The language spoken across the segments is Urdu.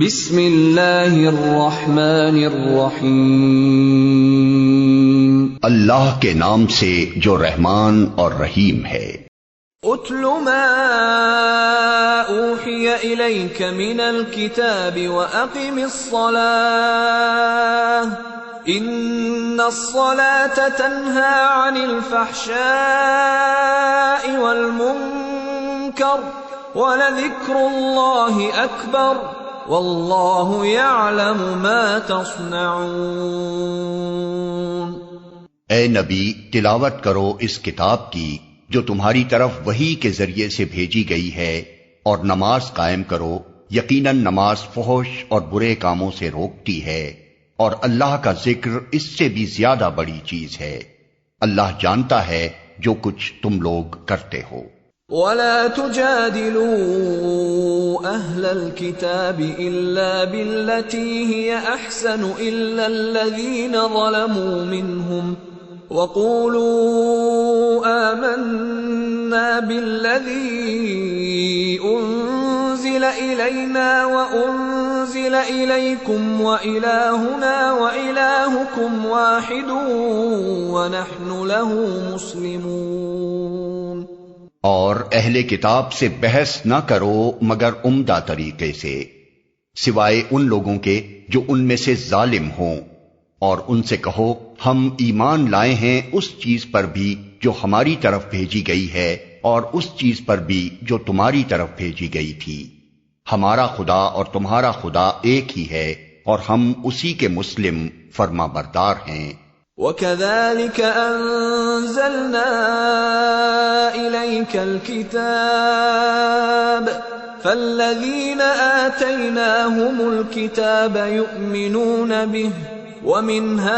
بسم اللہ الرحمن الرحیم، اللہ کے نام سے جو رحمان اور رحیم ہے۔ اتل ما اوحی الیک من الکتاب واقم الصلاة ان الصلاة تنہی عن الفحشاء والمنکر ولذکر اللہ اکبر واللہ یعلم ما تصنعون۔ اے نبی، تلاوت کرو اس کتاب کی جو تمہاری طرف وحی کے ذریعے سے بھیجی گئی ہے، اور نماز قائم کرو، یقیناً نماز فحش اور برے کاموں سے روکتی ہے، اور اللہ کا ذکر اس سے بھی زیادہ بڑی چیز ہے۔ اللہ جانتا ہے جو کچھ تم لوگ کرتے ہو۔ وَلَا تُجَادِلُوا أَهْلَ الْكِتَابِ إِلَّا بِالَّتِي هِيَ أَحْسَنُ إِلَّا الَّذِينَ ظَلَمُوا مِنْهُمْ وَقُولُوا آمَنَّا بِالَّذِي أُنزِلَ إِلَيْنَا وَأُنزِلَ إِلَيْكُمْ وَإِلَٰهُنَا وَإِلَٰهُكُمْ وَاحِدٌ وَنَحْنُ لَهُ مُسْلِمُونَ۔ اور اہل کتاب سے بحث نہ کرو مگر عمدہ طریقے سے، سوائے ان لوگوں کے جو ان میں سے ظالم ہوں، اور ان سے کہو ہم ایمان لائے ہیں اس چیز پر بھی جو ہماری طرف بھیجی گئی ہے، اور اس چیز پر بھی جو تمہاری طرف بھیجی گئی تھی۔ ہمارا خدا اور تمہارا خدا ایک ہی ہے، اور ہم اسی کے مسلم فرما بردار ہیں۔ وَكَذَلِكَ أَنزَلْنَا إِلَيْكَ الْكِتَابَ فَالَّذِينَ آتَيْنَاهُمُ الْكِتَابَ يُؤْمِنُونَ بِهِ وَمِنْ هَؤُلَاءِ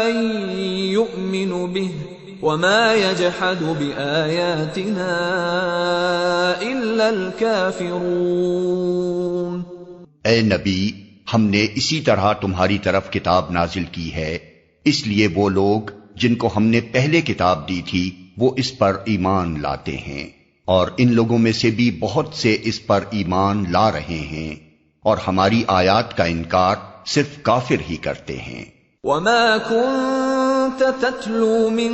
مَن يُؤْمِنُ بِهِ وَمَا يَجْحَدُ بِآيَاتِنَا إِلَّا الْكَافِرُونَ۔ اے نبی، ہم نے اسی طرح تمہاری طرف کتاب نازل کی ہے، اس لیے وہ لوگ جن کو ہم نے پہلے کتاب دی تھی وہ اس پر ایمان لاتے ہیں، اور ان لوگوں میں سے بھی بہت سے اس پر ایمان لا رہے ہیں، اور ہماری آیات کا انکار صرف کافر ہی کرتے ہیں۔ وَمَا كُنْتَ تَتْلُو مِن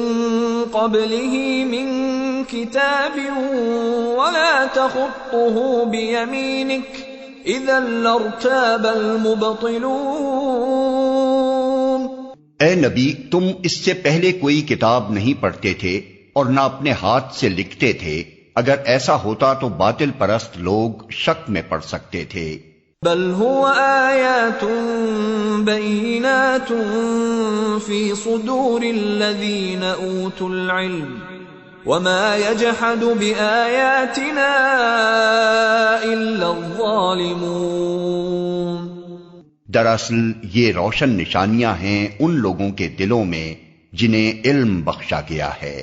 قَبْلِهِ مِن كِتَابٍ وَلَا تَخُطُّهُ بِيَمِينِكَ اذا لارتاب المبطلون۔ اے نبی، تم اس سے پہلے کوئی کتاب نہیں پڑھتے تھے اور نہ اپنے ہاتھ سے لکھتے تھے، اگر ایسا ہوتا تو باطل پرست لوگ شک میں پڑ سکتے تھے۔ بل هو آیات بینات فی صدور الذین اوتوا العلم وما يجحد بآیاتنا الا الظالمون۔ دراصل یہ روشن نشانیاں ہیں ان لوگوں کے دلوں میں جنہیں علم بخشا گیا ہے،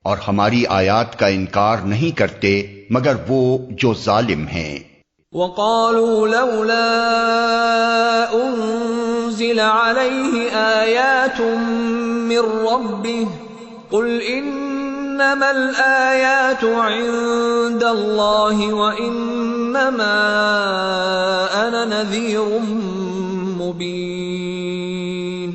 اور ہماری آیات کا انکار نہیں کرتے مگر وہ جو ظالم ہیں۔ وقالوا لولا انزل عليه آیات من ربه قل انما الآیات عند اللہ وانما انا نذیر مبین۔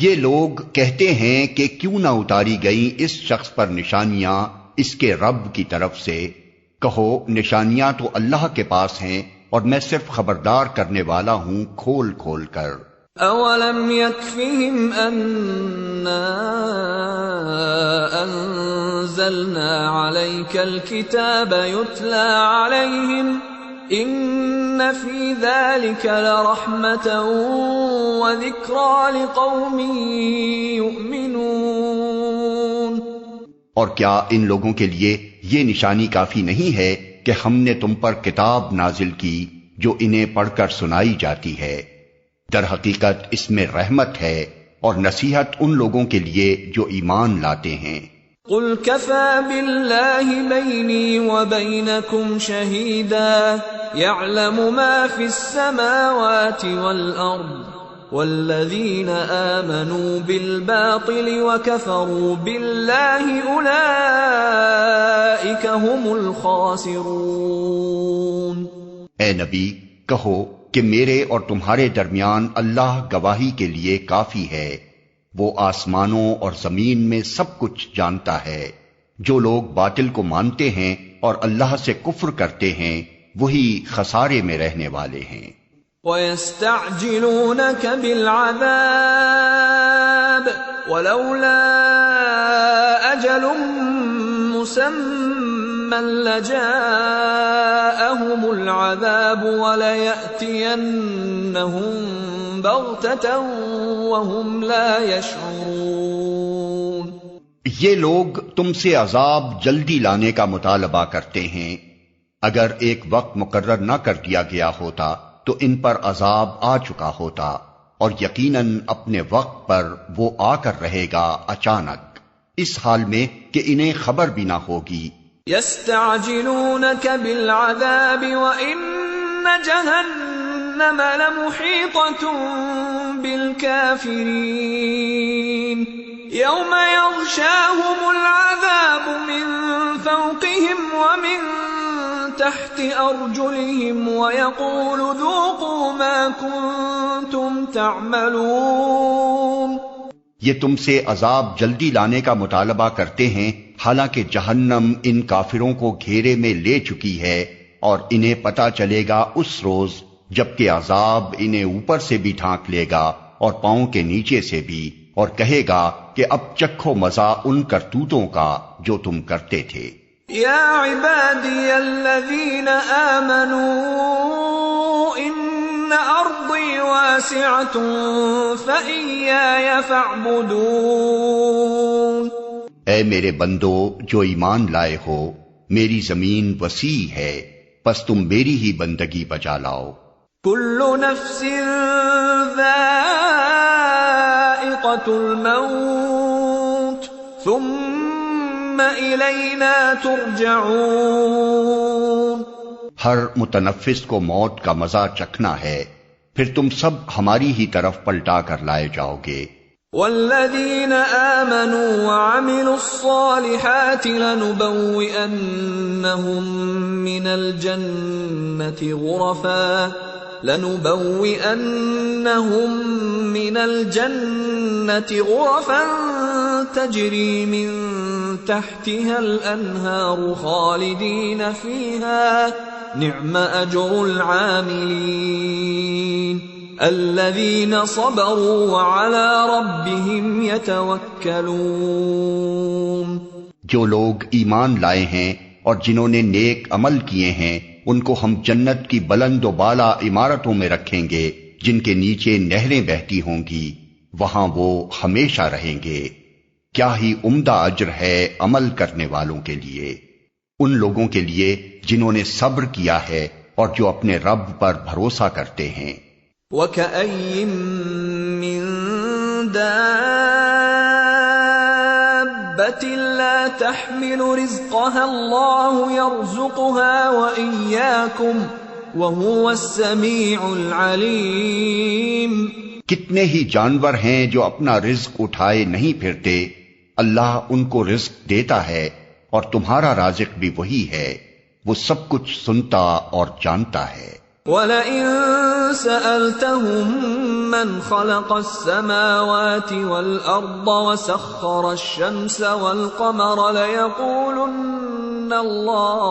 یہ لوگ کہتے ہیں کہ کیوں نہ اتاری گئیں اس شخص پر نشانیاں اس کے رب کی طرف سے، کہو نشانیاں تو اللہ کے پاس ہیں اور میں صرف خبردار کرنے والا ہوں کھول کھول کر۔ اولم یکفہم انا انزلنا علیک الکتاب یتلی علیہم ان فی ذلک لرحمۃ وذکری لقوم یؤمنون۔ اور کیا ان لوگوں کے لیے یہ نشانی کافی نہیں ہے کہ ہم نے تم پر کتاب نازل کی جو انہیں پڑھ کر سنائی جاتی ہے؟ در حقیقت اس میں رحمت ہے اور نصیحت ان لوگوں کے لیے جو ایمان لاتے ہیں۔ قل كفى بالله بيني وبينكم شهيدا يعلم ما في السماوات والأرض والذین آمنوا بالباطل وکفروا باللہ اولئک هم الخاسرون۔ اے نبی کہو کہ میرے اور تمہارے درمیان اللہ گواہی کے لیے کافی ہے، وہ آسمانوں اور زمین میں سب کچھ جانتا ہے۔ جو لوگ باطل کو مانتے ہیں اور اللہ سے کفر کرتے ہیں وہی خسارے میں رہنے والے ہیں۔ وَيَسْتَعْجِلُونَكَ بِالْعَذَابِ وَلَوْلَا أَجَلٌ مُّسَمًّى لَّجَاءَهُمُ الْعَذَابُ وَلَيَأْتِيَنَّهُم بَغْتَةً وَهُمْ لَا يَشْعُرُونَ۔ یہ لوگ تم سے عذاب جلدی لانے کا مطالبہ کرتے ہیں، اگر ایک وقت مقرر نہ کر دیا گیا ہوتا تو ان پر عذاب آ چکا ہوتا، اور یقیناً اپنے وقت پر وہ آ کر رہے گا اچانک، اس حال میں کہ انہیں خبر بھی نہ ہوگی۔ يَسْتَعْجِلُونَكَ بِالْعَذَابِ وَإِنَّ جَهَنَّمَ لَمُحِيطَةٌ بِالْكَافِرِينَ يَوْمَ يَغْشَاهُمُ الْعَذَابُ مِنْ فَوْقِهِمْ وَمِنْ تحت ارجلهم ويقول ذوقوا ما كنتم تعملون۔ یہ تم سے عذاب جلدی لانے کا مطالبہ کرتے ہیں، حالانکہ جہنم ان کافروں کو گھیرے میں لے چکی ہے، اور انہیں پتہ چلے گا اس روز جبکہ عذاب انہیں اوپر سے بھی ڈھانک لے گا اور پاؤں کے نیچے سے بھی، اور کہے گا کہ اب چکھو مزہ ان کرتوتوں کا جو تم کرتے تھے۔ یا عبادی الذین آمنوا ان ارضی واسعۃ فإیایا فاعبدون۔ اے میرے بندو جو ایمان لائے ہو، میری زمین وسیع ہے، پس تم میری ہی بندگی بجا لاؤ۔ کل نفس ذائقۃ الموت ثم الینا ترجعون۔ ہر متنفس کو موت کا مزہ چکھنا ہے، پھر تم سب ہماری ہی طرف پلٹا کر لائے جاؤ گے۔ والذین آمنوا وعملوا الصالحات لنبوئنهم من الجنة غرفا تجری من تحتها الانہار خالدین فیہا نعم اجر العاملین الذین صبروا وعلی ربهم یتوکلون۔ جو لوگ ایمان لائے ہیں اور جنہوں نے نیک عمل کیے ہیں ان کو ہم جنت کی بلند و بالا عمارتوں میں رکھیں گے جن کے نیچے نہریں بہتی ہوں گی، وہاں وہ ہمیشہ رہیں گے۔ کیا ہی عمدہ اجر ہے عمل کرنے والوں کے لیے، ان لوگوں کے لیے جنہوں نے صبر کیا ہے اور جو اپنے رب پر بھروسہ کرتے ہیں۔ وَكَأَيٍّ مِّن دَابَّةٍ لَّا تَحْمِلُ رِزْقَهَا اللَّهُ يَرْزُقُهَا وَإِيَّاكُمْ وَهُوَ السَّمِيعُ الْعَلِيمُ۔ کتنے ہی جانور ہیں جو اپنا رزق اٹھائے نہیں پھرتے، اللہ ان کو رزق دیتا ہے اور تمہارا رازق بھی وہی ہے، وہ سب کچھ سنتا اور جانتا ہے۔ وَلَئِن سَأَلْتَهُم مَّنْ خَلَقَ السَّمَاوَاتِ وَالْأَرْضَ وَسَخَّرَ الشَّمْسَ وَالْقَمَرَ لَيَقُولُنَّ اللَّهُ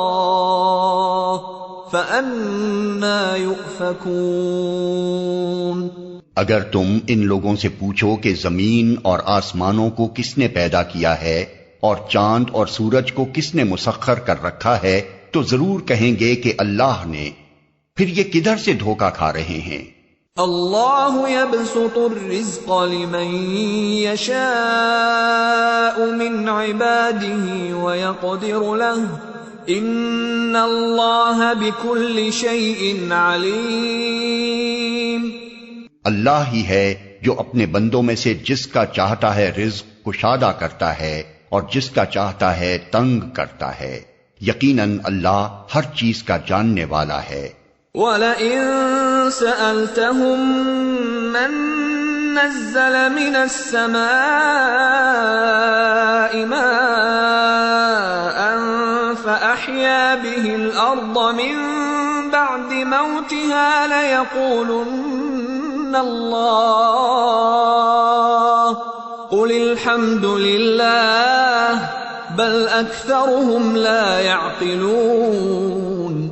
فَأَنَّىٰ يُؤْفَكُونَ۔ اگر تم ان لوگوں سے پوچھو کہ زمین اور آسمانوں کو کس نے پیدا کیا ہے اور چاند اور سورج کو کس نے مسخر کر رکھا ہے تو ضرور کہیں گے کہ اللہ نے، پھر یہ کدھر سے دھوکہ کھا رہے ہیں۔ اللہ یبسط الرزق لمن یشاء من عباده ویقدر له ان اللہ بكل شیء علیم۔ اللہ ہی ہے جو اپنے بندوں میں سے جس کا چاہتا ہے رزق کشادہ کرتا ہے اور جس کا چاہتا ہے تنگ کرتا ہے، یقیناً اللہ ہر چیز کا جاننے والا ہے۔ وَلَئِن سَأَلْتَهُم مَّن نزل من السماء ماء فأحيا به الأرض من بعد موتها ليقولن الله قل الحمد لله بل أكثرهم لا يعقلون۔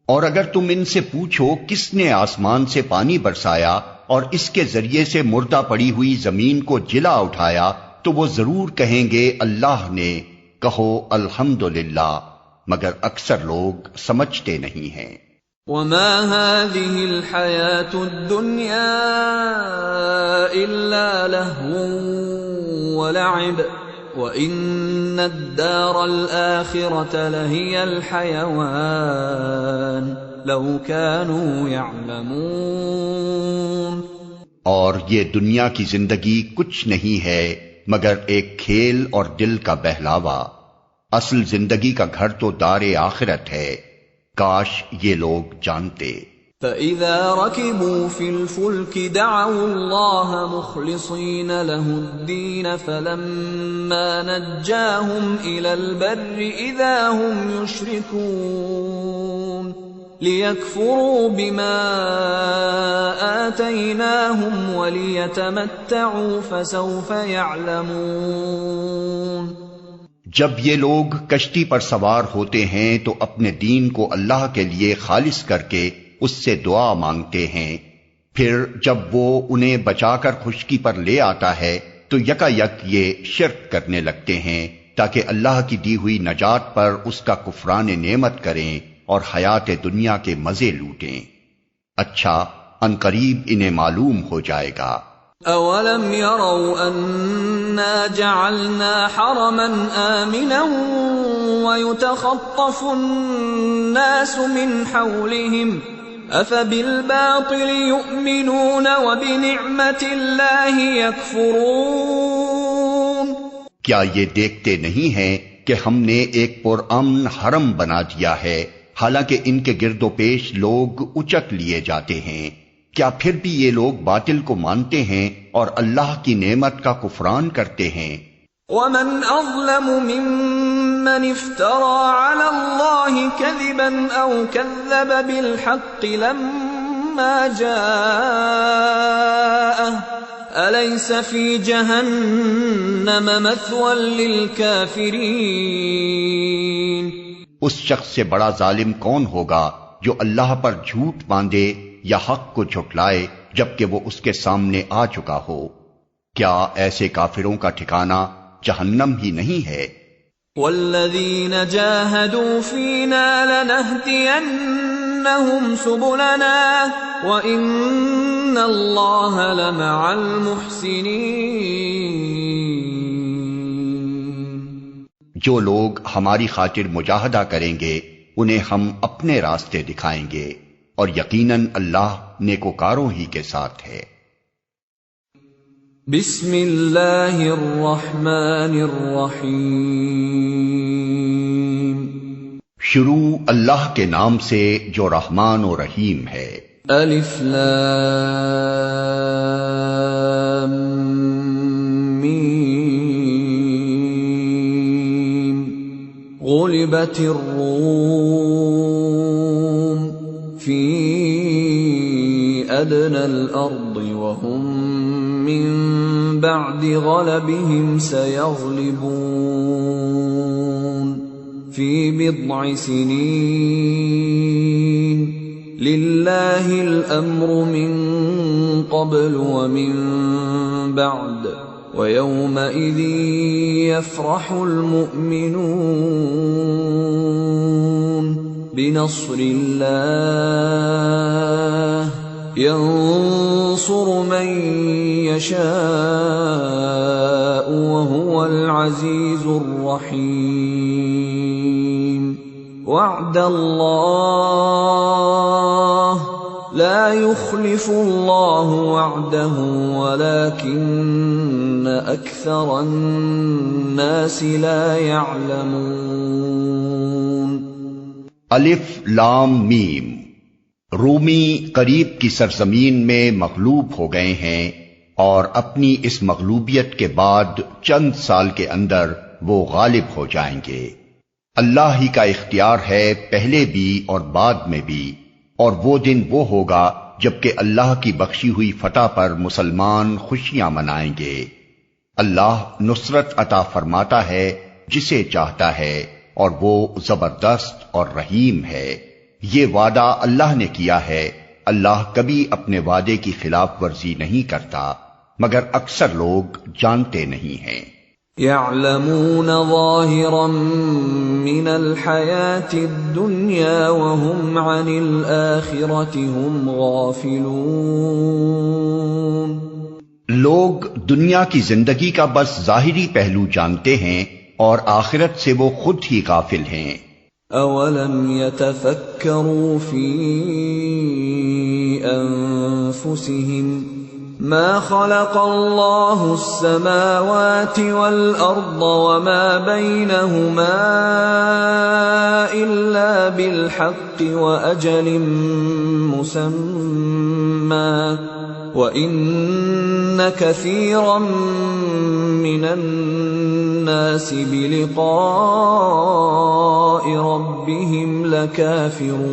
اور اگر تم ان سے پوچھو کس نے آسمان سے پانی برسایا اور اس کے ذریعے سے مردہ پڑی ہوئی زمین کو جلا اٹھایا تو وہ ضرور کہیں گے اللہ نے، کہو الحمدللہ، مگر اکثر لوگ سمجھتے نہیں ہیں۔ وما هذه الحياة الدنيا إلا لهو ولعب وَإِنَّ الدَّارَ الْآخِرَةَ لَهِيَ الْحَيَوَانُ لَوْ كَانُوا يَعْلَمُونَ۔ اور یہ دنیا کی زندگی کچھ نہیں ہے مگر ایک کھیل اور دل کا بہلاوا، اصل زندگی کا گھر تو دار آخرت ہے، کاش یہ لوگ جانتے۔ فَإِذَا رَكِبُوا فِي الْفُلْكِ دَعَوُا اللَّهَ مُخْلِصِينَ لَهُ الدِّينَ فَلَمَّا نَجَّاهُمْ إِلَى الْبَرِّ إِذَا هُمْ يُشْرِكُونَ لِيَكْفُرُوا بِمَا آتَيْنَاهُمْ وَلِيَتَمَتَّعُوا فَسَوْفَ يَعْلَمُونَ۔ جب یہ لوگ کشتی پر سوار ہوتے ہیں تو اپنے دین کو اللہ کے لیے خالص کر کے اس سے دعا مانگتے ہیں، پھر جب وہ انہیں بچا کر خشکی پر لے آتا ہے تو یکا یک یہ شرک کرنے لگتے ہیں تاکہ اللہ کی دی ہوئی نجات پر اس کا کفران نعمت کریں اور حیات دنیا کے مزے لوٹیں۔ اچھا عنقریب انہیں معلوم ہو جائے گا۔ اولم يروا انا جعلنا حرما آمنا ويتخطف الناس من حولهم افبالباطل يؤمنون وبنعمت الله يكفرون۔ کیا یہ دیکھتے نہیں ہیں کہ ہم نے ایک پرامن حرم بنا دیا ہے، حالانکہ ان کے گرد و پیش لوگ اچک لیے جاتے ہیں؟ کیا پھر بھی یہ لوگ باطل کو مانتے ہیں اور اللہ کی نعمت کا کفران کرتے ہیں؟ وَمَنْ أَظْلَمُ مِمَّنِ افْتَرَى عَلَى اللَّهِ كَذِبًا أَوْ كَذَّبَ بِالْحَقِّ لَمَّا جَاءَهُ أَلَيْسَ فِي جَهَنَّمَ مَثْوًى لِلْكَافِرِينَ۔ اس شخص سے بڑا ظالم کون ہوگا جو اللہ پر جھوٹ باندھے یا حق کو جھٹلائے جبکہ وہ اس کے سامنے آ چکا ہو؟ کیا ایسے کافروں کا ٹھکانہ جہنم ہی نہیں ہے؟ والذین جاہدوا فینا لنہدینہم سبلنا وإن اللہ لمع المحسنین۔ جو لوگ ہماری خاطر مجاہدہ کریں گے انہیں ہم اپنے راستے دکھائیں گے، اور یقیناً اللہ نیکوکاروں ہی کے ساتھ ہے۔ بسم اللہ الرحمن الرحیم۔ شروع اللہ کے نام سے جو رحمان و رحیم ہے۔ الف لام میم۔ غلبت الروم فی ادنى الارض وهم من بعد غلبهم سيغلبون في بضع سنين لله الامر من قبل ومن بعد ويومئذ يفرح المؤمنون بنصر الله ينصر من يشاء وهو العزيز الرحيم۔ وعد الله لا يخلف الله وعده ولكن أكثر الناس لا يعلمون۔ الف لام میم۔ رومی قریب کی سرزمین میں مغلوب ہو گئے ہیں اور اپنی اس مغلوبیت کے بعد چند سال کے اندر وہ غالب ہو جائیں گے۔ اللہ ہی کا اختیار ہے پہلے بھی اور بعد میں بھی، اور وہ دن وہ ہوگا جبکہ اللہ کی بخشی ہوئی فتح پر مسلمان خوشیاں منائیں گے۔ اللہ نصرت عطا فرماتا ہے جسے چاہتا ہے، اور وہ زبردست اور رحیم ہے۔ یہ وعدہ اللہ نے کیا ہے، اللہ کبھی اپنے وعدے کی خلاف ورزی نہیں کرتا، مگر اکثر لوگ جانتے نہیں ہیں۔ يعلمون ظاهرا من الحياة الدنيا وهم عن الآخرة هم غافلون۔ لوگ دنیا کی زندگی کا بس ظاہری پہلو جانتے ہیں اور آخرت سے وہ خود ہی غافل ہیں۔ اولم يتفکروا فی انفسهم ما خلق الله السماوات والأرض وما بينهما إلا بالحق وأجل مسمى وَإِنَّ كَثِيرًا مِّنَ النَّاسِ بِلِقَاءِ رَبِّهِمْ لَكَافِرُونَ۔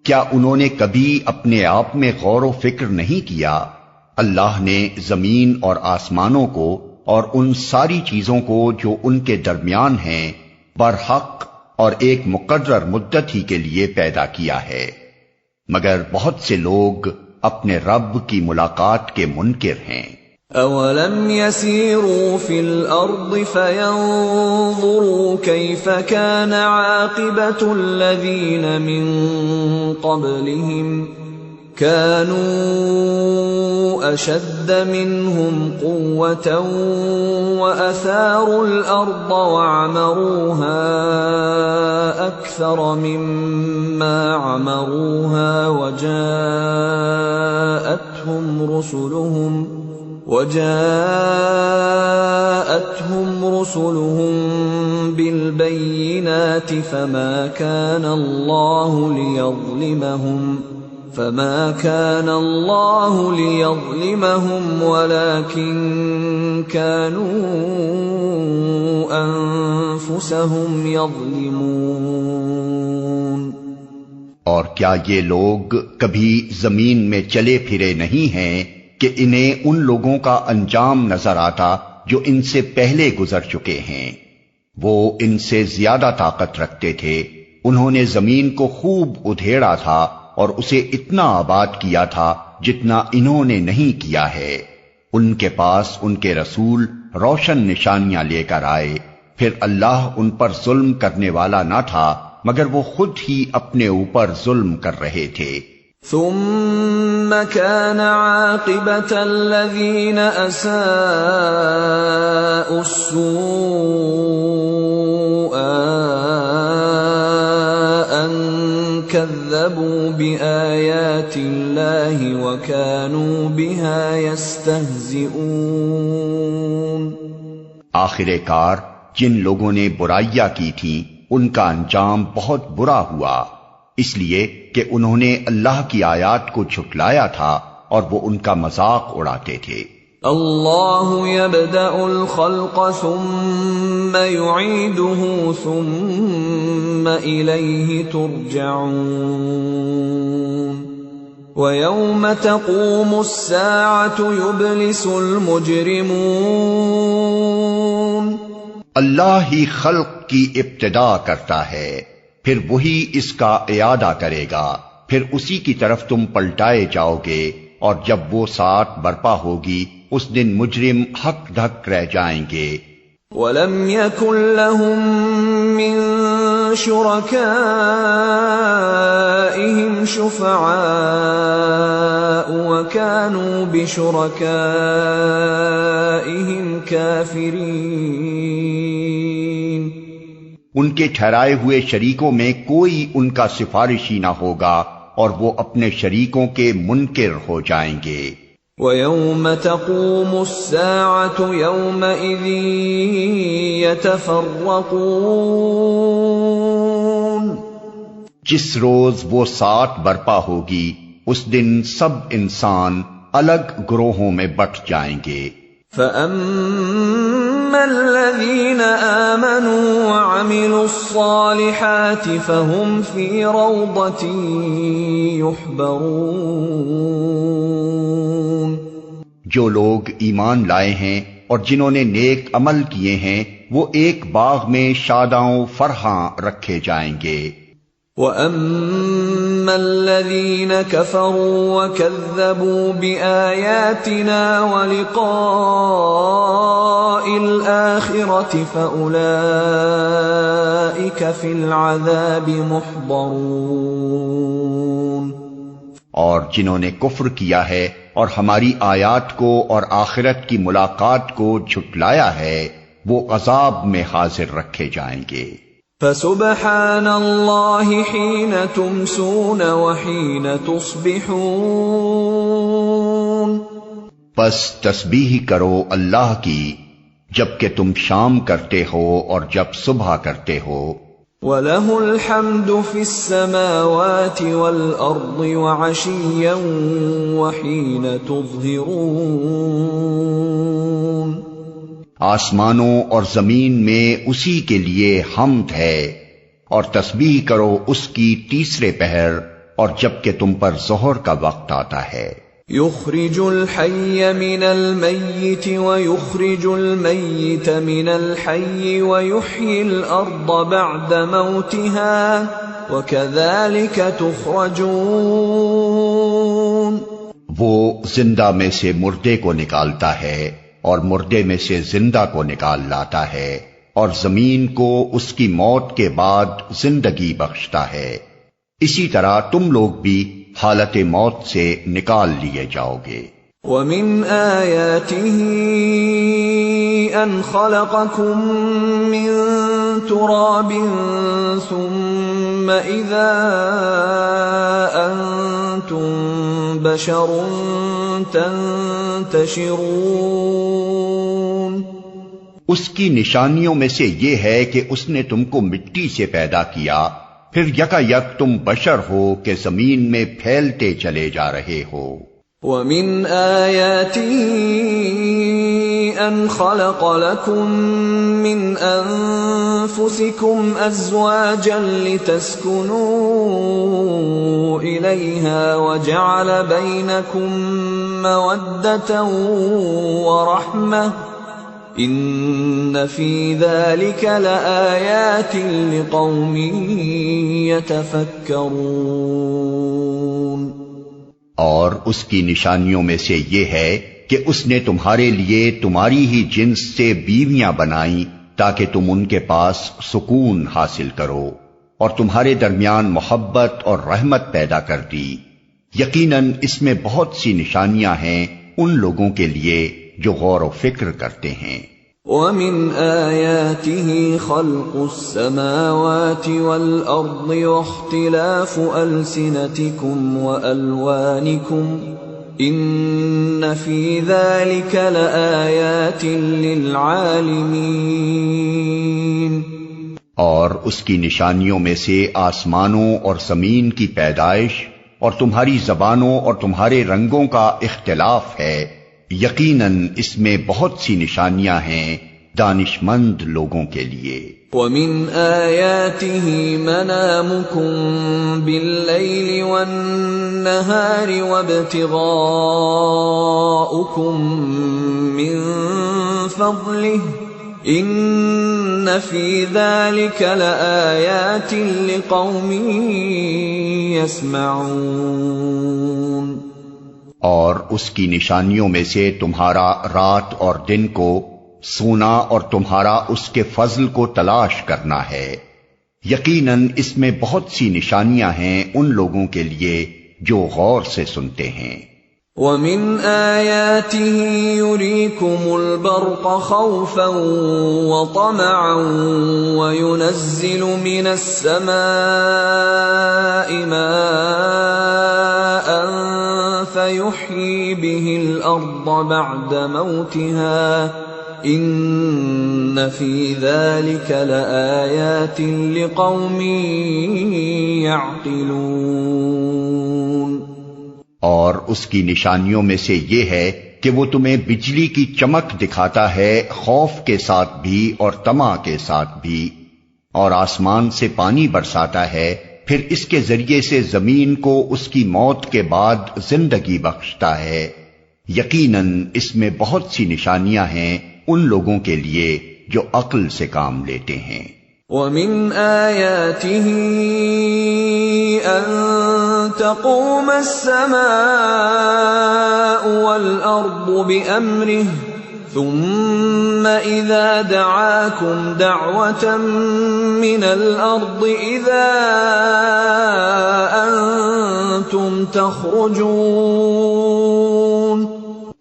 کیا انہوں نے کبھی اپنے آپ میں غور و فکر نہیں کیا؟ اللہ نے زمین اور آسمانوں کو اور ان ساری چیزوں کو جو ان کے درمیان ہیں برحق اور ایک مقرر مدت ہی کے لیے پیدا کیا ہے، مگر بہت سے لوگ اپنے رب کی ملاقات کے منکر ہیں۔ اولم يسيروا في الارض فينظروا كيف كان عاقبة الذين من قبلهم كانوا اشد منهم قوة واثاروا الارض وعمروها اكثر مما عمروها وجاءتهم رسلهم بالبينات فما كان الله ليظلمهم ولكن كانوا أنفسهم يظلمون۔ اور کیا یہ لوگ کبھی زمین میں چلے پھرے نہیں ہیں کہ انہیں ان لوگوں کا انجام نظر آتا جو ان سے پہلے گزر چکے ہیں؟ وہ ان سے زیادہ طاقت رکھتے تھے، انہوں نے زمین کو خوب ادھیڑا تھا اور اسے اتنا آباد کیا تھا جتنا انہوں نے نہیں کیا ہے۔ ان کے پاس ان کے رسول روشن نشانیاں لے کر آئے، پھر اللہ ان پر ظلم کرنے والا نہ تھا مگر وہ خود ہی اپنے اوپر ظلم کر رہے تھے۔ ثم كان عاقبة الذين أساءوا السوء أن كذبوا بآيات الله وكانوا بها يستهزئون۔ آخر کار جن لوگوں نے برائیاں کی تھیں ان کا انجام بہت برا ہوا، اس لیے کہ انہوں نے اللہ کی آیات کو جھٹلایا تھا اور وہ ان کا مذاق اڑاتے تھے۔ اللہ یبدأ الخلق ثم یعیدہ ثم الیہ ترجعون ویوم تقوم الساعة یبلس المجرمون۔ اللہ ہی خلق کی ابتدا کرتا ہے، پھر وہی اس کا اعادہ کرے گا، پھر اسی کی طرف تم پلٹائے جاؤ گے، اور جب وہ ساعت برپا ہوگی اس دن مجرم ہک دھک رہ جائیں گے۔ وَلَمْ يَكُنْ لَهُم مِّن شُرَكَائِهِمْ شُفَعَاءُ وَكَانُوا بِشُرَكَائِهِمْ كَافِرِينَ۔ ان کے ٹھہرائے ہوئے شریکوں میں کوئی ان کا سفارشی نہ ہوگا اور وہ اپنے شریکوں کے منکر ہو جائیں گے۔ وَيَوْمَ تَقُومُ السَّاعَةُ يَوْمَئِذٍ يَتَفَرَّقُونَ۔ جس روز وہ ساعت برپا ہوگی اس دن سب انسان الگ گروہوں میں بٹ جائیں گے۔ فَأَمَّا الَّذِينَ آمَنُوا وَعَمِلُوا الصَّالِحَاتِ فَهُمْ فِي رَوْضَةٍ يُحْبَرُونَ، جو لوگ ایمان لائے ہیں اور جنہوں نے نیک عمل کیے ہیں وہ ایک باغ میں شاداں فرحاں رکھے جائیں گے۔ وَأَمَّا الَّذِينَ كَفَرُوا وَكَذَّبُوا بِآيَاتِنَا وَلِقَاءِ الْآخِرَةِ فَأُولَئِكَ فِي الْعَذَابِ مُحْضَرُونَ، اور جنہوں نے کفر کیا ہے اور ہماری آیات کو اور آخرت کی ملاقات کو جھٹلایا ہے وہ عذاب میں حاضر رکھے جائیں گے۔ فَسُبْحَانَ اللَّهِ حِينَ تُمْسُونَ وَحِينَ تُصْبِحُونَ، بس تسبیح کرو اللہ کی جب کہ تم شام کرتے ہو اور جب صبح کرتے ہو۔ وَلَهُ الْحَمْدُ فِي السَّمَاوَاتِ وَالْأَرْضِ وَعَشِيًّا وَحِينَ تُظْهِرُونَ، آسمانوں اور زمین میں اسی کے لیے حمد ہے، اور تسبیح کرو اس کی تیسرے پہر اور جب کہ تم پر ظہر کا وقت آتا ہے۔ يُخْرِجُ الْحَيَّ مِنَ الْمَيِّتِ وَيُخْرِجُ الْمَيِّتَ مِنَ الْحَيِّ وَيُحْيِي الْأَرْضَ بَعْدَ مَوْتِهَا وَكَذَلِكَ تُخْرَجُونَ، وہ زندہ میں سے مردے کو نکالتا ہے اور مردے میں سے زندہ کو نکال لاتا ہے، اور زمین کو اس کی موت کے بعد زندگی بخشتا ہے، اسی طرح تم لوگ بھی حالت موت سے نکال لیے جاؤ گے۔ وَمِنْ آيَاتِهِ أَنْ خَلَقَكُم مِّن تُرَابٍ ثُمَّ إِذَا أَنْتُمْ بَشَرٌ تَنْتَشِرُونَ، اس کی نشانیوں میں سے یہ ہے کہ اس نے تم کو مٹی سے پیدا کیا، پھر یکا یک تم بشر ہو کہ زمین میں پھیلتے چلے جا رہے ہو۔ وَمِنْ آيَاتِهِ أَنْ خَلَقَ لَكُم مِّنْ أَنفُسِكُمْ أَزْوَاجًا لِتَسْكُنُوا إِلَيْهَا وَجَعَلَ بَيْنَكُم مَّوَدَّةً وَرَحْمَةً إِنَّ فِي ذَلِكَ لَآيَاتٍ لِقَوْمٍ يَتَفَكَّرُونَ، اور اس کی نشانیوں میں سے یہ ہے کہ اس نے تمہارے لیے تمہاری ہی جنس سے بیویاں بنائیں تاکہ تم ان کے پاس سکون حاصل کرو، اور تمہارے درمیان محبت اور رحمت پیدا کر دی۔ یقیناً اس میں بہت سی نشانیاں ہیں ان لوگوں کے لیے جو غور و فکر کرتے ہیں۔ وَمِنْ آيَاتِهِ خَلْقُ السَّمَاوَاتِ وَالْأَرْضِ وَاخْتِلَافُ أَلْسِنَتِكُمْ وَأَلْوَانِكُمْ إِنَّ فِي ذَلِكَ لَآيَاتٍ لِلْعَالِمِينَ، اور اس کی نشانیوں میں سے آسمانوں اور زمین کی پیدائش اور تمہاری زبانوں اور تمہارے رنگوں کا اختلاف ہے، یقیناً اس میں بہت سی نشانیاں ہیں دانش مند لوگوں کے لیے۔ وَمِنْ آيَاتِهِ مَنَامُكُمْ بِاللَّيْلِ وَالنَّهَارِ وَابْتِغَاؤُكُمْ مِنْ فَضْلِهِ إِنَّ فِي ذَلِكَ لَآيَاتٍ لِقَوْمٍ يَسْمَعُونَ، اور اس کی نشانیوں میں سے تمہارا رات اور دن کو سونا اور تمہارا اس کے فضل کو تلاش کرنا ہے، یقیناً اس میں بہت سی نشانیاں ہیں ان لوگوں کے لیے جو غور سے سنتے ہیں۔ وَمِنْ آيَاتِهِ يُرِيكُمُ الْبَرْقَ خَوْفًا وَطَمَعًا وَيُنَزِّلُ مِنَ السَّمَاءِ مَاءً فَيُحْيِي بِهِ الْأَرْضَ بَعْدَ مَوْتِهَا إِنَّ فِي ذَلِكَ لَآيَاتٍ لِقَوْمٍ يَعْقِلُونَ، اور اس کی نشانیوں میں سے یہ ہے کہ وہ تمہیں بجلی کی چمک دکھاتا ہے خوف کے ساتھ بھی اور طمع کے ساتھ بھی، اور آسمان سے پانی برساتا ہے، پھر اس کے ذریعے سے زمین کو اس کی موت کے بعد زندگی بخشتا ہے۔ یقیناً اس میں بہت سی نشانیاں ہیں ان لوگوں کے لیے جو عقل سے کام لیتے ہیں۔ وَمِنْ آيَاتِهِ أَن تَقُومَ السَّمَاءُ وَالْأَرْضُ بِأَمْرِهِ ثُمَّ إِذَا دَعَاكُمْ دَعْوَةً مِّنَ الْأَرْضِ إِذَا أَنْتُمْ تَخْرُجُونَ۔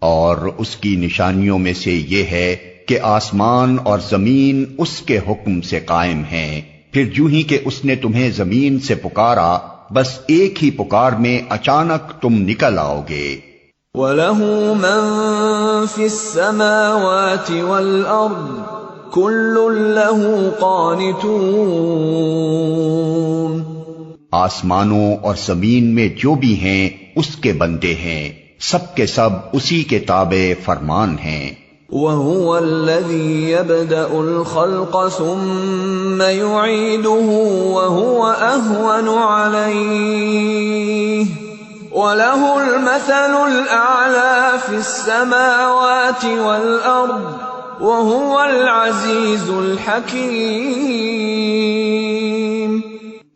اور اس کی نشانیوں میں سے یہ ہے کہ آسمان اور زمین اس کے حکم سے قائم ہیں، پھر جو ہی کہ اس نے تمہیں زمین سے پکارا، بس ایک ہی پکار میں اچانک تم نکل آؤ گے۔ وَلَهُ مَن فِي السَّمَاوَاتِ وَالْأَرْضِ كُلٌّ لَّهُ قَانِتُونَ۔ آسمانوں اور زمین میں جو بھی ہیں اس کے بندے ہیں، سب کے سب اسی کے تابع فرمان ہیں۔ وَهُوَ الَّذِي يَبْدَأُ الْخَلْقَ ثُمَّ يُعِيدُهُ وَهُوَ أَهْوَنُ عَلَيْهِ وَلَهُ الْمَثَلُ الْأَعْلَى فِي السَّمَاوَاتِ وَالْأَرْضِ وَهُوَ الْعَزِيزُ الْحَكِيمُ۔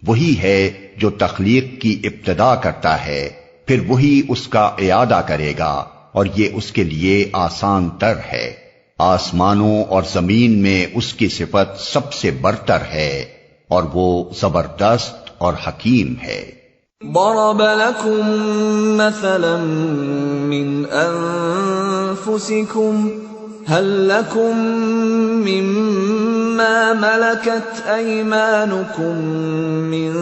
وہی ہے جو تخلیق کی ابتدا کرتا ہے، پھر وہی اس کا اعادہ کرے گا، اور یہ اس کے لیے آسان تر ہے۔ آسمانوں اور زمین میں اس کی صفت سب سے برتر ہے، اور وہ زبردست اور حکیم ہے۔ ضرب لكم مثلا من أنفسكم هل لكم مما ملكت أيمانكم من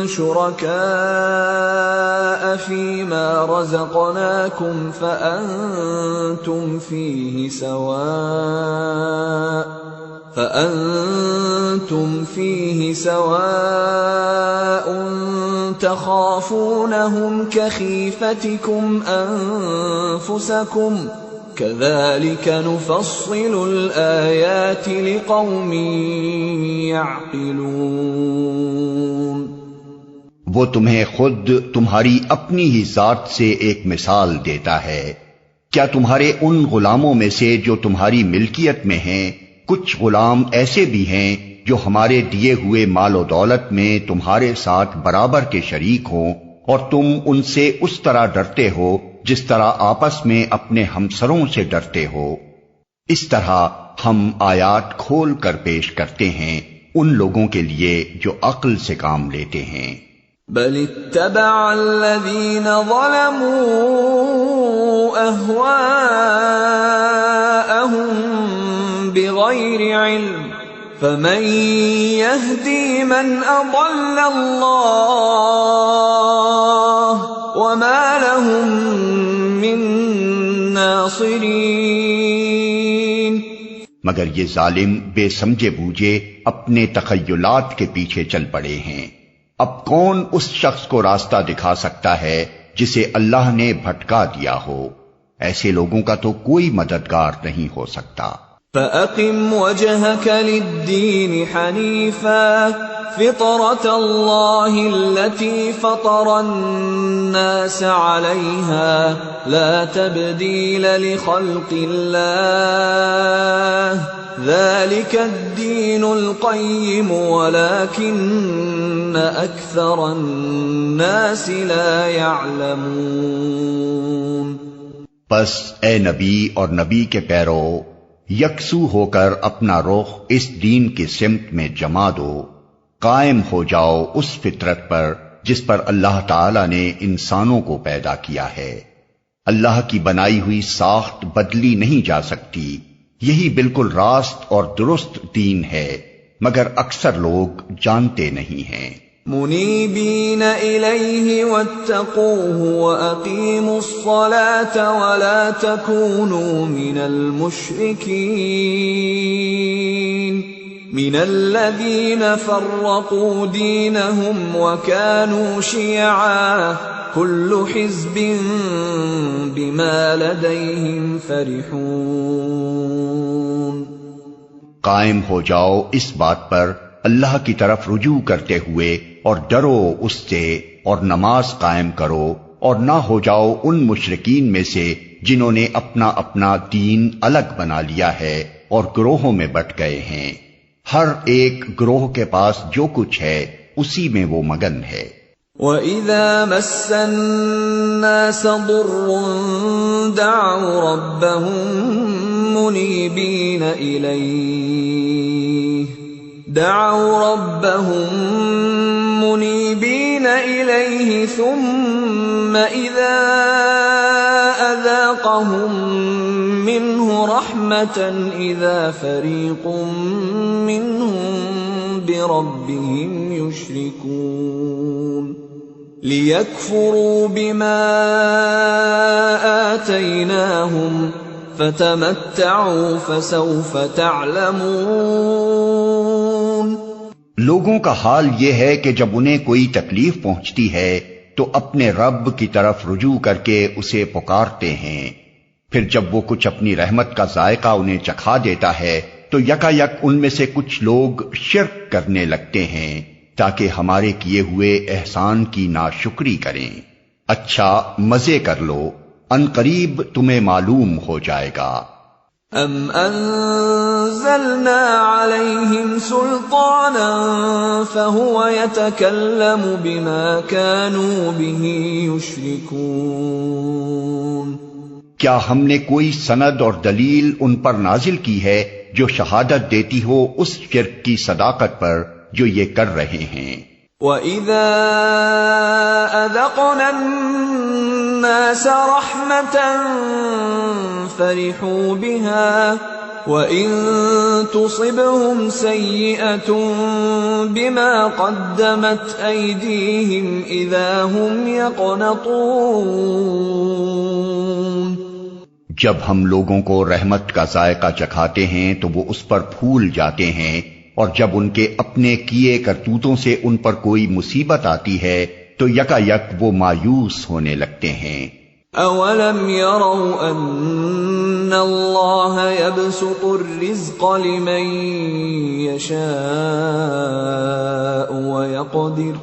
شركاء فيما رزقناكم فأنتم فيه سواء تخافونهم كخيفتكم أنفسكم كذلك نفصل الآيات لقوم يعقلون۔ وہ تمہیں خود تمہاری اپنی ہی ذات سے ایک مثال دیتا ہے۔ کیا تمہارے ان غلاموں میں سے جو تمہاری ملکیت میں ہیں کچھ غلام ایسے بھی ہیں جو ہمارے دیے ہوئے مال و دولت میں تمہارے ساتھ برابر کے شریک ہوں، اور تم ان سے اس طرح ڈرتے ہو جس طرح آپس میں اپنے ہمسروں سے ڈرتے ہو؟ اس طرح ہم آیات کھول کر پیش کرتے ہیں ان لوگوں کے لیے جو عقل سے کام لیتے ہیں۔ بل اتبع الذين ظلموا أهواءهم بغير علم فمن يهدي من أضل الله وما لهم من ناصرين۔ مگر یہ ظالم بے سمجھے بوجھے اپنے تخیلات کے پیچھے چل پڑے ہیں۔ اب کون اس شخص کو راستہ دکھا سکتا ہے جسے اللہ نے بھٹکا دیا ہو؟ ایسے لوگوں کا تو کوئی مددگار نہیں ہو سکتا۔ فَأَقِمْ وَجْهَكَ لِلدِّينِ حَنِيفًا فِطْرَةَ اللَّهِ الَّتِي فَطَرَ النَّاسَ عَلَيْهَا لَا تَبْدِيلَ لِخَلْقِ اللَّهِ ذَلِكَ الدِّينُ الْقَيِّمُ وَلَكِنَّ أَكْثَرَ النَّاسِ لَا يَعْلَمُونَ۔ پس اے نبی اور نبی کے پیرو، یکسو ہو کر اپنا رخ اس دین کی سمت میں جما دو، قائم ہو جاؤ اس فطرت پر جس پر اللہ تعالی نے انسانوں کو پیدا کیا ہے۔ اللہ کی بنائی ہوئی ساخت بدلی نہیں جا سکتی، یہی بالکل راست اور درست دین ہے، مگر اکثر لوگ جانتے نہیں ہیں۔ منیبین الیہ واتقوہ واقیموا الصلاة ولا تکونوا من المشرکین من الذین فرقوا دینہم وکانوا شیعا كل حزب بما لديهم فرحون۔ قائم ہو جاؤ اس بات پر اللہ کی طرف رجوع کرتے ہوئے اور ڈرو اس سے اور نماز قائم کرو اور نہ ہو جاؤ ان مشرکین میں سے جنہوں نے اپنا اپنا دین الگ بنا لیا ہے اور گروہوں میں بٹ گئے ہیں۔ ہر ایک گروہ کے پاس جو کچھ ہے اسی میں وہ مگن ہے۔ وَإِذَا مَسَّ النَّاسَ ضُرٌّ دَعَوْا رَبَّهُم مُنِيبِينَ إِلَيْهِ ثُمَّ إِذَا أَذَاقَهُم مِّنْهُ رَحْمَةً إِذَا فَرِيقٌ مِّنْهُم بِرَبِّهِمْ يُشْرِكُونَ لِيَكْفُرُوا بِمَا آتَيْنَاهُمْ فَتَمَتَّعُوا فَسَوْفَ تَعْلَمُونَ۔ لوگوں کا حال یہ ہے کہ جب انہیں کوئی تکلیف پہنچتی ہے تو اپنے رب کی طرف رجوع کر کے اسے پکارتے ہیں، پھر جب وہ کچھ اپنی رحمت کا ذائقہ انہیں چکھا دیتا ہے تو یکا یک ان میں سے کچھ لوگ شرک کرنے لگتے ہیں تاکہ ہمارے کیے ہوئے احسان کی ناشکری کریں۔ اچھا مزے کر لو، ان قریب تمہیں معلوم ہو جائے گا۔ ام انزلنا علیہم سلطانا فہو یتکلم بما كانوا به یشرکون۔ کیا ہم نے کوئی سند اور دلیل ان پر نازل کی ہے جو شہادت دیتی ہو اس شرک کی صداقت پر جو یہ کر رہے ہیں؟ وَإِذَا أَذَقْنَا النَّاسَ رَحْمَةً فَرِحُوا بِهَا وَإِن تُصِبْهُمْ سَيِّئَةٌ بِمَا قَدَّمَتْ أَيْدِيهِمْ إِذَا هُمْ يَقْنَطُونَ۔ جب ہم لوگوں کو رحمت کا ذائقہ چکھاتے ہیں تو وہ اس پر پھول جاتے ہیں، اور جب ان کے اپنے کیے کرتوتوں سے ان پر کوئی مصیبت آتی ہے تو یکا یک وہ مایوس ہونے لگتے ہیں۔ اولم يروا ان اللہ يبسط الرزق لمن يشاء ويقدر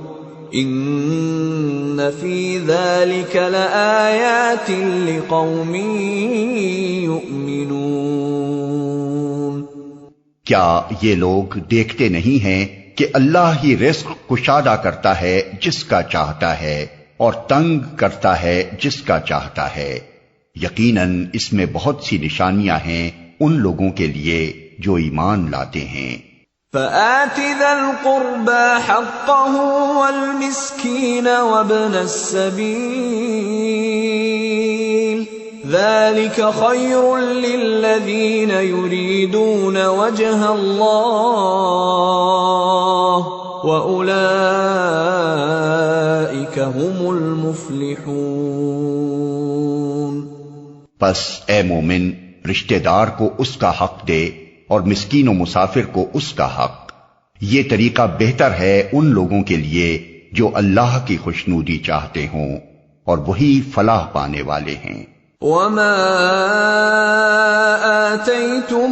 ان فی ذلک لآیات لقوم یؤمنون۔ کیا یہ لوگ دیکھتے نہیں ہیں کہ اللہ ہی رزق کشادہ کرتا ہے جس کا چاہتا ہے اور تنگ کرتا ہے جس کا چاہتا ہے؟ یقیناً اس میں بہت سی نشانیاں ہیں ان لوگوں کے لیے جو ایمان لاتے ہیں۔ فآت ذا القربى حقه والمسكين وابن السبيل ذلك خير للذين يريدون وجه الله وأولئك هم المفلحون۔ پس اے مومن رشتہ دار کو اس کا حق دے اور مسکین و مسافر کو اس کا حق، یہ طریقہ بہتر ہے ان لوگوں کے لیے جو اللہ کی خوشنودی چاہتے ہوں، اور وہی فلاح پانے والے ہیں۔ وما آتيتم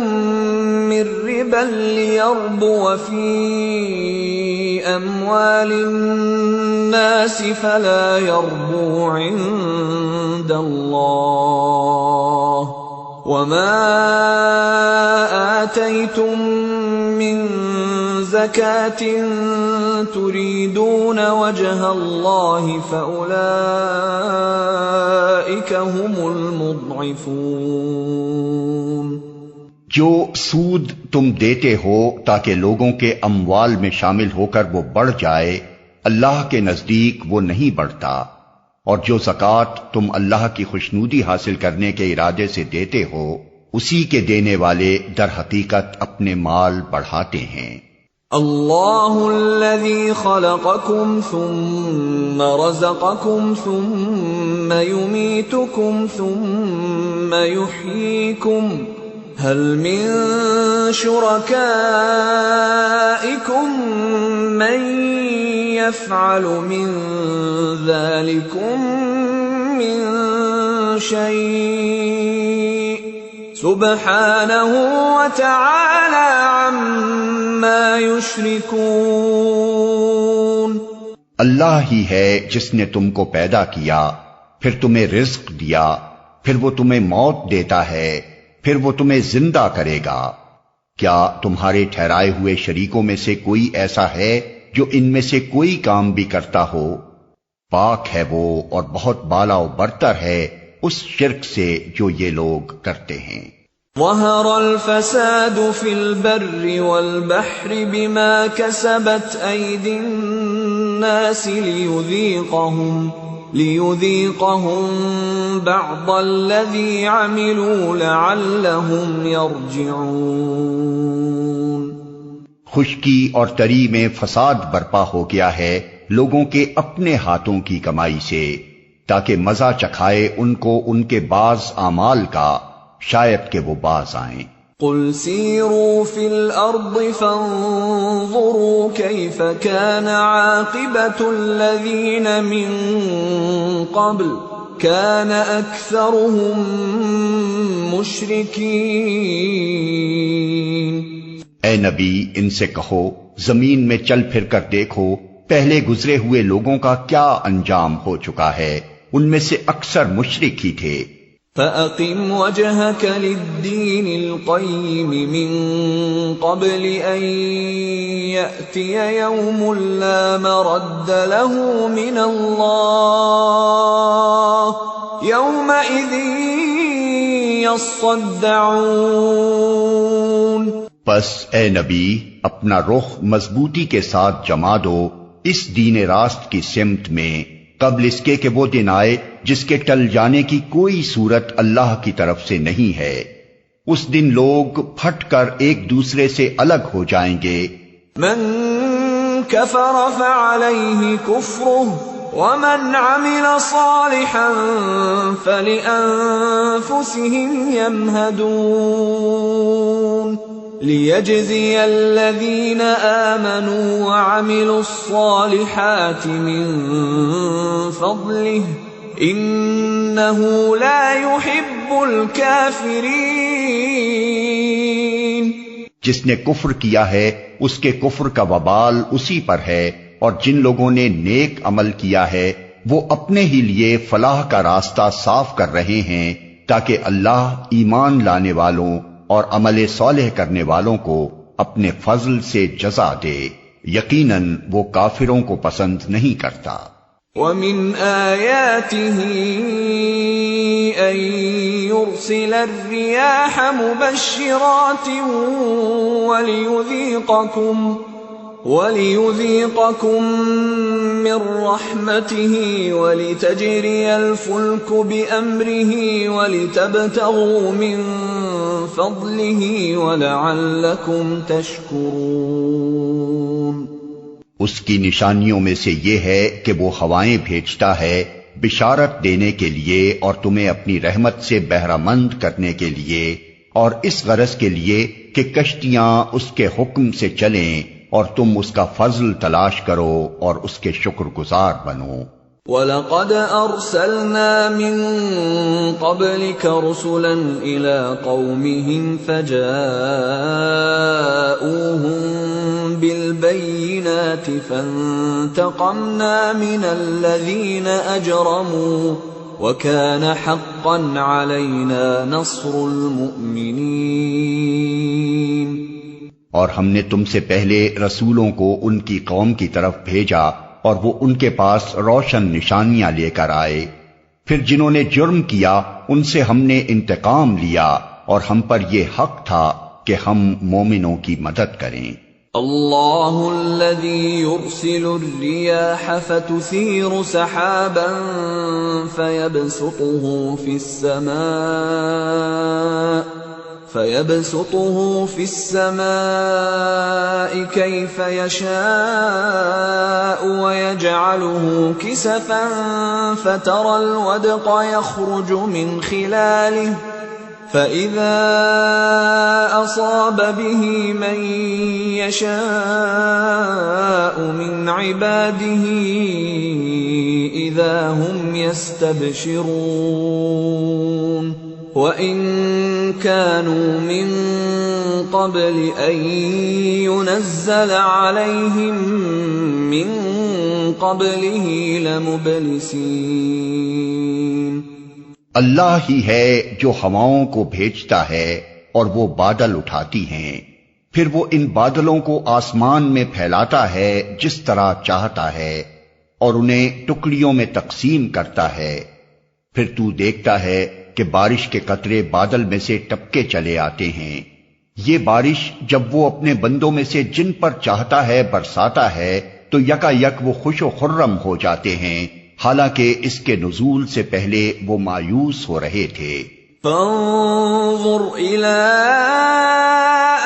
من ربا ليربو في أموال الناس فلا يربو عند الله وما آتيتم من زكاة تريدون وجه الله فأولئك هم المضعفون۔ جو سود تم دیتے ہو تاکہ لوگوں کے اموال میں شامل ہو کر وہ بڑھ جائے، اللہ کے نزدیک وہ نہیں بڑھتا، اور جو زکوٰۃ تم اللہ کی خوشنودی حاصل کرنے کے ارادے سے دیتے ہو اسی کے دینے والے در حقیقت اپنے مال بڑھاتے ہیں۔ اللہ الذی خلقکم ثم رزقکم ثم یمیتکم ثم یحییکم هل من شركائكم من يفعل من ذلكم من شيء سبحانه وتعالى عما يشركون۔ اللہ ہی ہے جس نے تم کو پیدا کیا، پھر تمہیں رزق دیا، پھر وہ تمہیں موت دیتا ہے، پھر وہ تمہیں زندہ کرے گا۔ کیا تمہارے ٹھہرائے ہوئے شریکوں میں سے کوئی ایسا ہے جو ان میں سے کوئی کام بھی کرتا ہو؟ پاک ہے وہ اور بہت بالا و برتر ہے اس شرک سے جو یہ لوگ کرتے ہیں۔ ظہر الفساد فی البر والبحر بما کسبت ایدی الناس لیذیقہم بعض الذی عملوا لعلہم یرجعون۔ خشکی اور تری میں فساد برپا ہو گیا ہے لوگوں کے اپنے ہاتھوں کی کمائی سے، تاکہ مزہ چکھائے ان کو ان کے بعض اعمال کا، شاید کہ وہ باز آئیں۔ قل سیروا فی الارض فانظروا کیف کان عاقبۃ الذین من قبل کان اکثرهم مشرکین۔ اے نبی ان سے کہو زمین میں چل پھر کر دیکھو پہلے گزرے ہوئے لوگوں کا کیا انجام ہو چکا ہے، ان میں سے اکثر مشرک ہی تھے۔ فَأَقِمْ وَجْهَكَ لِلدِّينِ الْقَيِّمِ مِنْ قَبْلِ أَنْ يَأْتِيَ يَوْمٌ لَا مَرَدَّ لَهُ مِنَ اللَّهِ يَوْمَئِذٍ يَصَّدَّعُونَ۔ پس اے نبی اپنا رخ مضبوطی کے ساتھ جما دو اس دین راست کی سمت میں، قبل اس کے کہ وہ دن آئے جس کے ٹل جانے کی کوئی صورت اللہ کی طرف سے نہیں ہے۔ اس دن لوگ پھٹ کر ایک دوسرے سے الگ ہو جائیں گے۔ من کفر فعلیہ کفرہ ومن عمل صالحا فلأنفسهم يمہدون لیجزی الذین آمنوا وعملوا الصالحات من فضلہ انہ لا يحب الکافرین۔ جس نے کفر کیا ہے اس کے کفر کا وبال اسی پر ہے، اور جن لوگوں نے نیک عمل کیا ہے وہ اپنے ہی لیے فلاح کا راستہ صاف کر رہے ہیں، تاکہ اللہ ایمان لانے والوں اور عمل صالح کرنے والوں کو اپنے فضل سے جزا دے، یقیناً وہ کافروں کو پسند نہیں کرتا۔ وَمِنْ آيَاتِهِ أَن يُرْسِلَ الرِّيَاحَ مُبَشِّرَاتٍ وَلِيُذِيقَكُم مِّن رَّحْمَتِهِ وَلِتَجْرِيَ الْفُلْكُ بِأَمْرِهِ وَلِتَبْتَغُوا مِن فَضْلِهِ وَلَعَلَّكُمْ تَشْكُرُونَ۔ اس کی نشانیوں میں سے یہ ہے کہ وہ ہوائیں بھیجتا ہے بشارت دینے کے لیے اور تمہیں اپنی رحمت سے بہرہ مند کرنے کے لیے، اور اس غرض کے لیے کہ کشتیاں اس کے حکم سے چلیں اور تم اس کا فضل تلاش کرو اور اس کے شکر گزار بنو۔ وَلَقَدْ أَرْسَلْنَا مِن قَبْلِكَ رُسُلًا إِلَىٰ قَوْمِهِمْ فَجَاءُوهُم بِالْبَيِّنَاتِ فَانتَقَمْنَا مِنَ الَّذِينَ أَجْرَمُوا وَكَانَ حَقًّا عَلَيْنَا نَصْرُ الْمُؤْمِنِينَ۔ اور ہم نے تم سے پہلے رسولوں کو ان کی قوم کی طرف بھیجا اور وہ ان کے پاس روشن نشانیاں لے کر آئے، پھر جنہوں نے جرم کیا ان سے ہم نے انتقام لیا، اور ہم پر یہ حق تھا کہ ہم مومنوں کی مدد کریں۔ اللہ الذی یرسل الریاح فتثیر سحابا فيبسطه في السماء كيف يشاء ويجعله كسفا فترى الودق يخرج من خلاله فَإِذَا أَصَابَ بِهِ مَن يَشَاءُ مِنْ عِبَادِهِ إِذَا هُمْ يَسْتَبْشِرُونَ وَإِن كَانُوا مِن قَبْلِ أَن يُنَزَّلَ عَلَيْهِم مِّن قَبْلِهِ لَمُبْلِسِينَ۔ اللہ ہی ہے جو ہواؤں کو بھیجتا ہے اور وہ بادل اٹھاتی ہیں، پھر وہ ان بادلوں کو آسمان میں پھیلاتا ہے جس طرح چاہتا ہے اور انہیں ٹکڑیوں میں تقسیم کرتا ہے، پھر تو دیکھتا ہے کہ بارش کے قطرے بادل میں سے ٹپکے چلے آتے ہیں۔ یہ بارش جب وہ اپنے بندوں میں سے جن پر چاہتا ہے برساتا ہے تو یکا یک وہ خوش و خرم ہو جاتے ہیں، حالانکہ اس کے نزول سے پہلے وہ مایوس ہو رہے تھے۔ فانظر إلى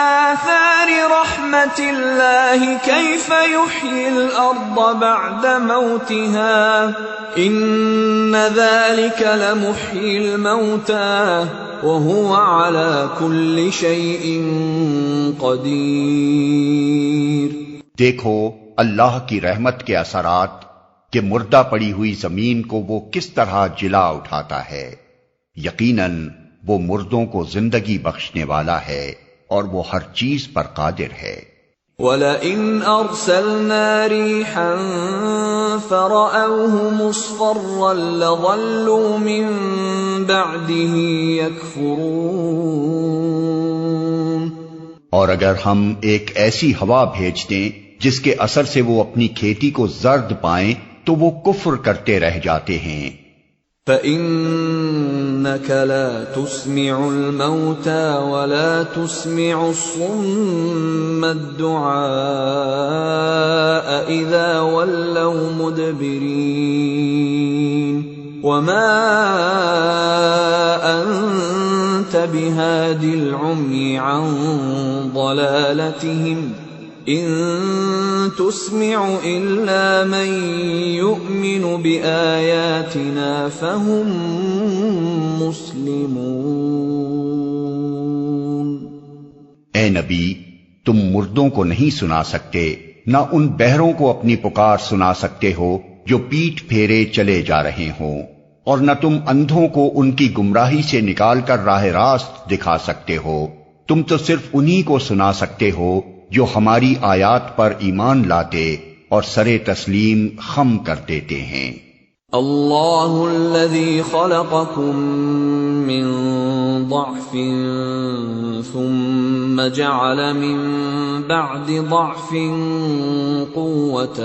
آثار رحمة الله كيف يحيي الأرض بعد موتها إن ذلك لمحيي الموتى وهو على كل شيء قدير۔ دیکھو اللہ کی رحمت کے اثرات کہ مردہ پڑی ہوئی زمین کو وہ کس طرح جلا اٹھاتا ہے، یقیناً وہ مردوں کو زندگی بخشنے والا ہے اور وہ ہر چیز پر قادر ہے۔ وَلَئِنْ أَرْسَلْنَا رِيحًا فَرَأَوْهُ مُصْفَرًّا لَظَلُّوا مِن بَعْدِهِ يَكْفُرُونَ۔ اور اگر ہم ایک ایسی ہوا بھیج دیں جس کے اثر سے وہ اپنی کھیتی کو زرد پائیں تو وہ کفر کرتے رہ جاتے ہیں۔ فَإِنَّكَ لَا تُسْمِعُ الْمَوْتَى وَلَا تُسْمِعُ الصُّمَّ الدُّعَاءَ إِذَا وَلَّوْا مُدْبِرِينَ وَمَا أَنْتَ بِهَادِ الْعُمْيِ عَنْ ضَلَالَتِهِمْ إِن تُسْمِعُ إِلَّا مَن يُؤْمِنُ بِآيَاتِنَا فَهُم مُسْلِمُونَ۔ اے نبی، تم مردوں کو نہیں سنا سکتے، نہ ان بہروں کو اپنی پکار سنا سکتے ہو جو پیٹھ پھیرے چلے جا رہے ہوں، اور نہ تم اندھوں کو ان کی گمراہی سے نکال کر راہ راست دکھا سکتے ہو، تم تو صرف انہی کو سنا سکتے ہو جو ہماری آیات پر ایمان لاتے اور سر تسلیم خم کر دیتے ہیں۔ اللہ الذی خلقکم من ضعف ثم جعل من بعد ضعف قوة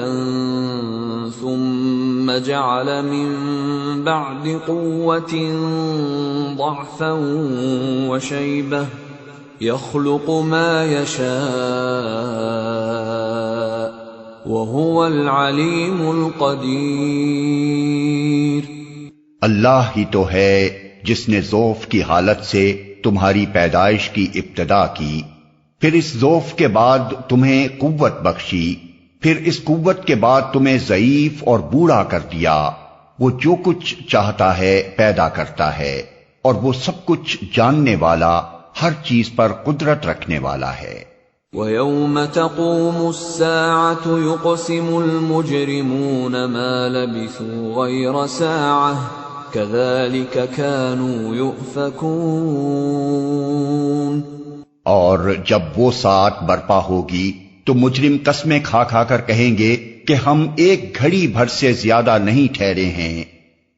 ثم جعل من بعد قوة ضعفا وشیبة يخلق ما يشاء وهو العليم القدير۔ اللہ ہی تو ہے جس نے ضعف کی حالت سے تمہاری پیدائش کی ابتدا کی، پھر اس ضعف کے بعد تمہیں قوت بخشی، پھر اس قوت کے بعد تمہیں ضعیف اور بوڑھا کر دیا۔ وہ جو کچھ چاہتا ہے پیدا کرتا ہے، اور وہ سب کچھ جاننے والا، ہر چیز پر قدرت رکھنے والا ہے۔ وَيَوْمَ تَقُومُ السَّاعَةُ يُقْسِمُ الْمُجْرِمُونَ مَا لَبِثُوا غَيْرَ سَاعَةٍ كَذَلِكَ كَانُوا يُؤْفَكُونَ۔ اور جب وہ ساعت برپا ہوگی تو مجرم قسمیں کھا کھا کر کہیں گے کہ ہم ایک گھڑی بھر سے زیادہ نہیں ٹھہرے ہیں۔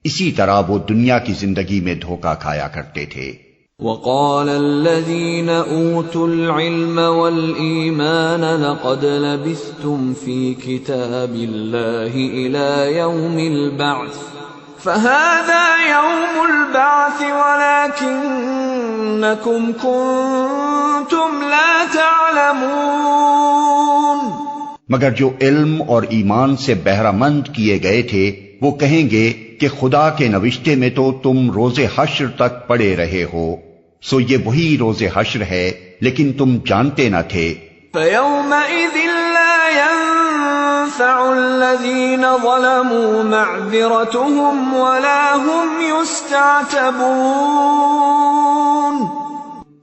اسی طرح وہ دنیا کی زندگی میں دھوکہ کھایا کرتے تھے۔ وَقَالَ الَّذِينَ أُوتُوا الْعِلْمَ وَالْإِيمَانَ لَقَدْ لَبِثْتُمْ فِي كِتَابِ اللَّهِ إِلَى يَوْمِ الْبَعْثِ فَهَذَا يَوْمُ الْبَعْثِ وَلَكِنَّكُمْ كُنْتُمْ لَا تَعْلَمُونَ۔ مگر جو علم اور ایمان سے بہرہ مند کیے گئے تھے وہ کہیں گے کہ خدا کے نوشتے میں تو تم روز حشر تک پڑے رہے ہو، سو یہ وہی روز حشر ہے لیکن تم جانتے نہ تھے۔ فَيَوْمَئِذٍ لَا يَنفَعُ تنفع الذين ظلموا معذرتهم ولا هم يستعتبون.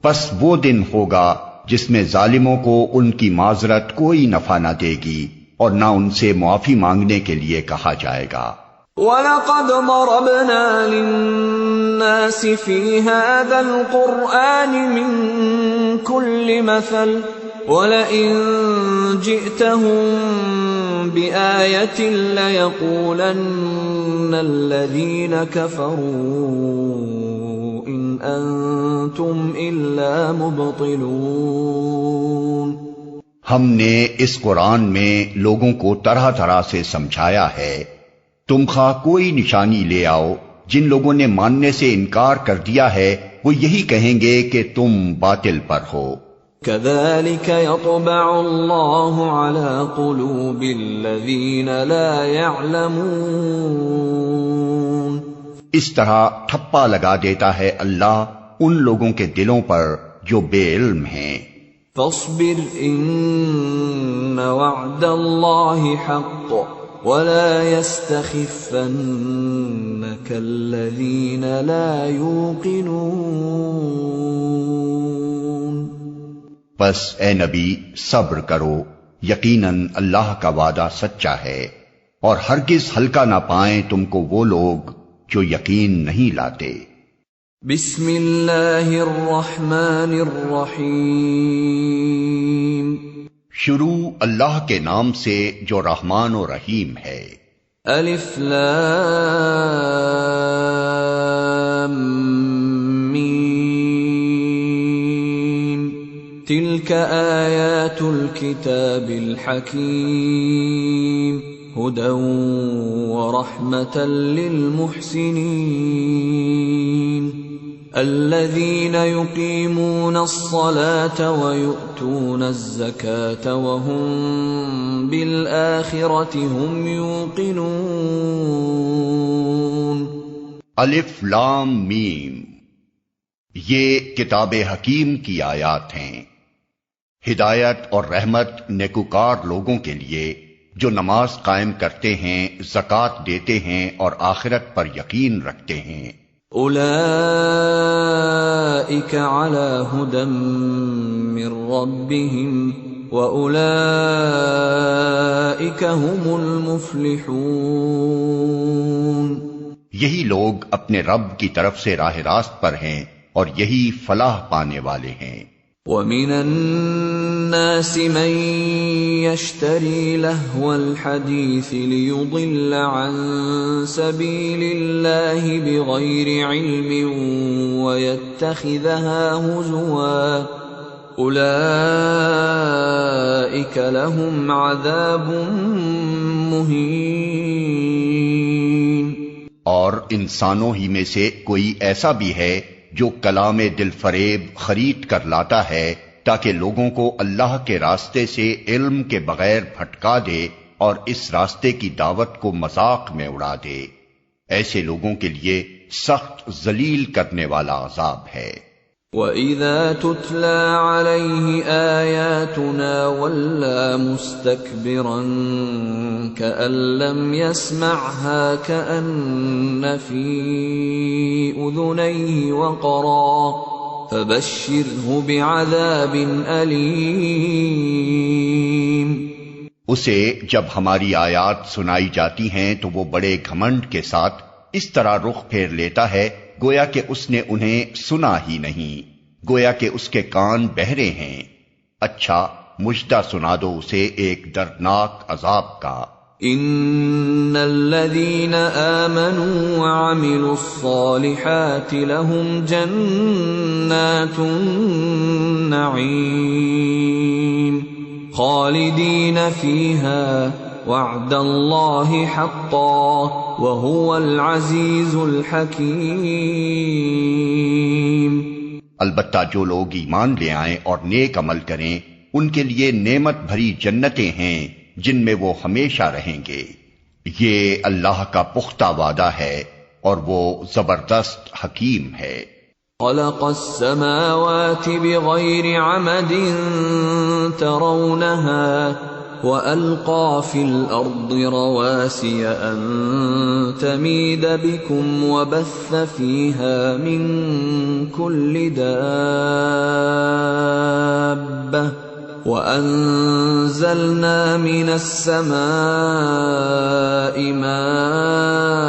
پس وہ دن ہوگا جس میں ظالموں کو ان کی معذرت کوئی نفع نہ دے گی اور نہ ان سے معافی مانگنے کے لیے کہا جائے گا. وَلَقَدْ ضَرَبْنَا لِلنَّاسِ فِي هَذَا الْقُرْآنِ مِنْ كُلِّ مَثَلٍ وَلَئِنْ جِئْتَهُمْ بِآيَةٍ لَيَقُولَنَّ الَّذِينَ كَفَرُوا إِنْ أَنْتُمْ إِلَّا مُبْطِلُونَ. ہم نے اس قرآن میں لوگوں کو طرح طرح سے سمجھایا ہے. تم خواہ کوئی نشانی لے آؤ، جن لوگوں نے ماننے سے انکار کر دیا ہے وہ یہی کہیں گے کہ تم باطل پر ہو. كَذَلِكَ يَطْبَعُ اللَّهُ عَلَى قُلُوبِ الَّذِينَ لَا يَعْلَمُونَ. اس طرح ٹھپا لگا دیتا ہے اللہ ان لوگوں کے دلوں پر جو بے علم ہیں. فاصبر إن وعد الله حق ولا يستخفنك الذين لا يوقنون. بس اے نبی صبر کرو، یقیناً اللہ کا وعدہ سچا ہے اور ہرگز ہلکا نہ پائیں تم کو وہ لوگ جو یقین نہیں لاتے. بسم اللہ الرحمن الرحیم. شروع اللہ کے نام سے جو رحمان و رحیم ہے. الف لام میم. تلک آیات الکتاب الحکیم هدى ورحمة للمحسنين الذين يقيمون الصلاة ويؤتون الزكاة وهم بالآخرة هم يوقنون. الف لام میم، یہ کتاب حکیم کی آیات ہیں، ہدایت اور رحمت نیکوکار لوگوں کے لیے جو نماز قائم کرتے ہیں، زکوٰۃ دیتے ہیں اور آخرت پر یقین رکھتے ہیں. اولئک علی ھدی من ربہم واولئک ھم المفلحون. یہی لوگ اپنے رب کی طرف سے راہ راست پر ہیں اور یہی فلاح پانے والے ہیں. وَمِنَ النَّاسِ مَن يَشْتَرِي لَهْوَ الْحَدِيثِ لِيُضِلَّ عَن سَبِيلِ اللَّهِ بِغَيْرِ عِلْمٍ وَيَتَّخِذَهَا هُزُوًا أُولَئِكَ لَهُمْ عَذَابٌ مُّهِينٌ. اور انسانوں ہی میں سے کوئی ایسا بھی ہے جو کلام دل فریب خرید کر لاتا ہے تاکہ لوگوں کو اللہ کے راستے سے علم کے بغیر بھٹکا دے اور اس راستے کی دعوت کو مذاق میں اڑا دے. ایسے لوگوں کے لیے سخت ذلیل کرنے والا عذاب ہے. وَإِذَا تُتْلَى عَلَيْهِ آيَاتُنَا وَلَّى مُسْتَكْبِرًا كَأَن لَّمْ يَسْمَعْهَا كَأَنَّ فِي أُذُنَيْهِ وَقْرًا فَبَشِّرْهُ بِعَذَابٍ أَلِيمٍ. اسے جب ہماری آیات سنائی جاتی ہیں تو وہ بڑے گھمنڈ کے ساتھ اس طرح رخ پھیر لیتا ہے گویا کہ اس نے انہیں سنا ہی نہیں، گویا کہ اس کے کان بہرے ہیں. اچھا مژدہ سنا دو اسے ایک دردناک عذاب کا. ان الذين آمنوا وعملوا الصالحات لهم جنات النعيم خالدين فيها وعد الله حقا وهو العزيز الحكيم. البتہ جو لوگ ایمان لے آئیں اور نیک عمل کریں ان کے لیے نعمت بھری جنتیں ہیں جن میں وہ ہمیشہ رہیں گے. یہ اللہ کا پختہ وعدہ ہے اور وہ زبردست حکیم ہے. خلق السماوات بغير عمد ترونها وألقى في الأرض رواسي أن تميد بكم وبث فيها من كل دابة وأنزلنا من السماء ماء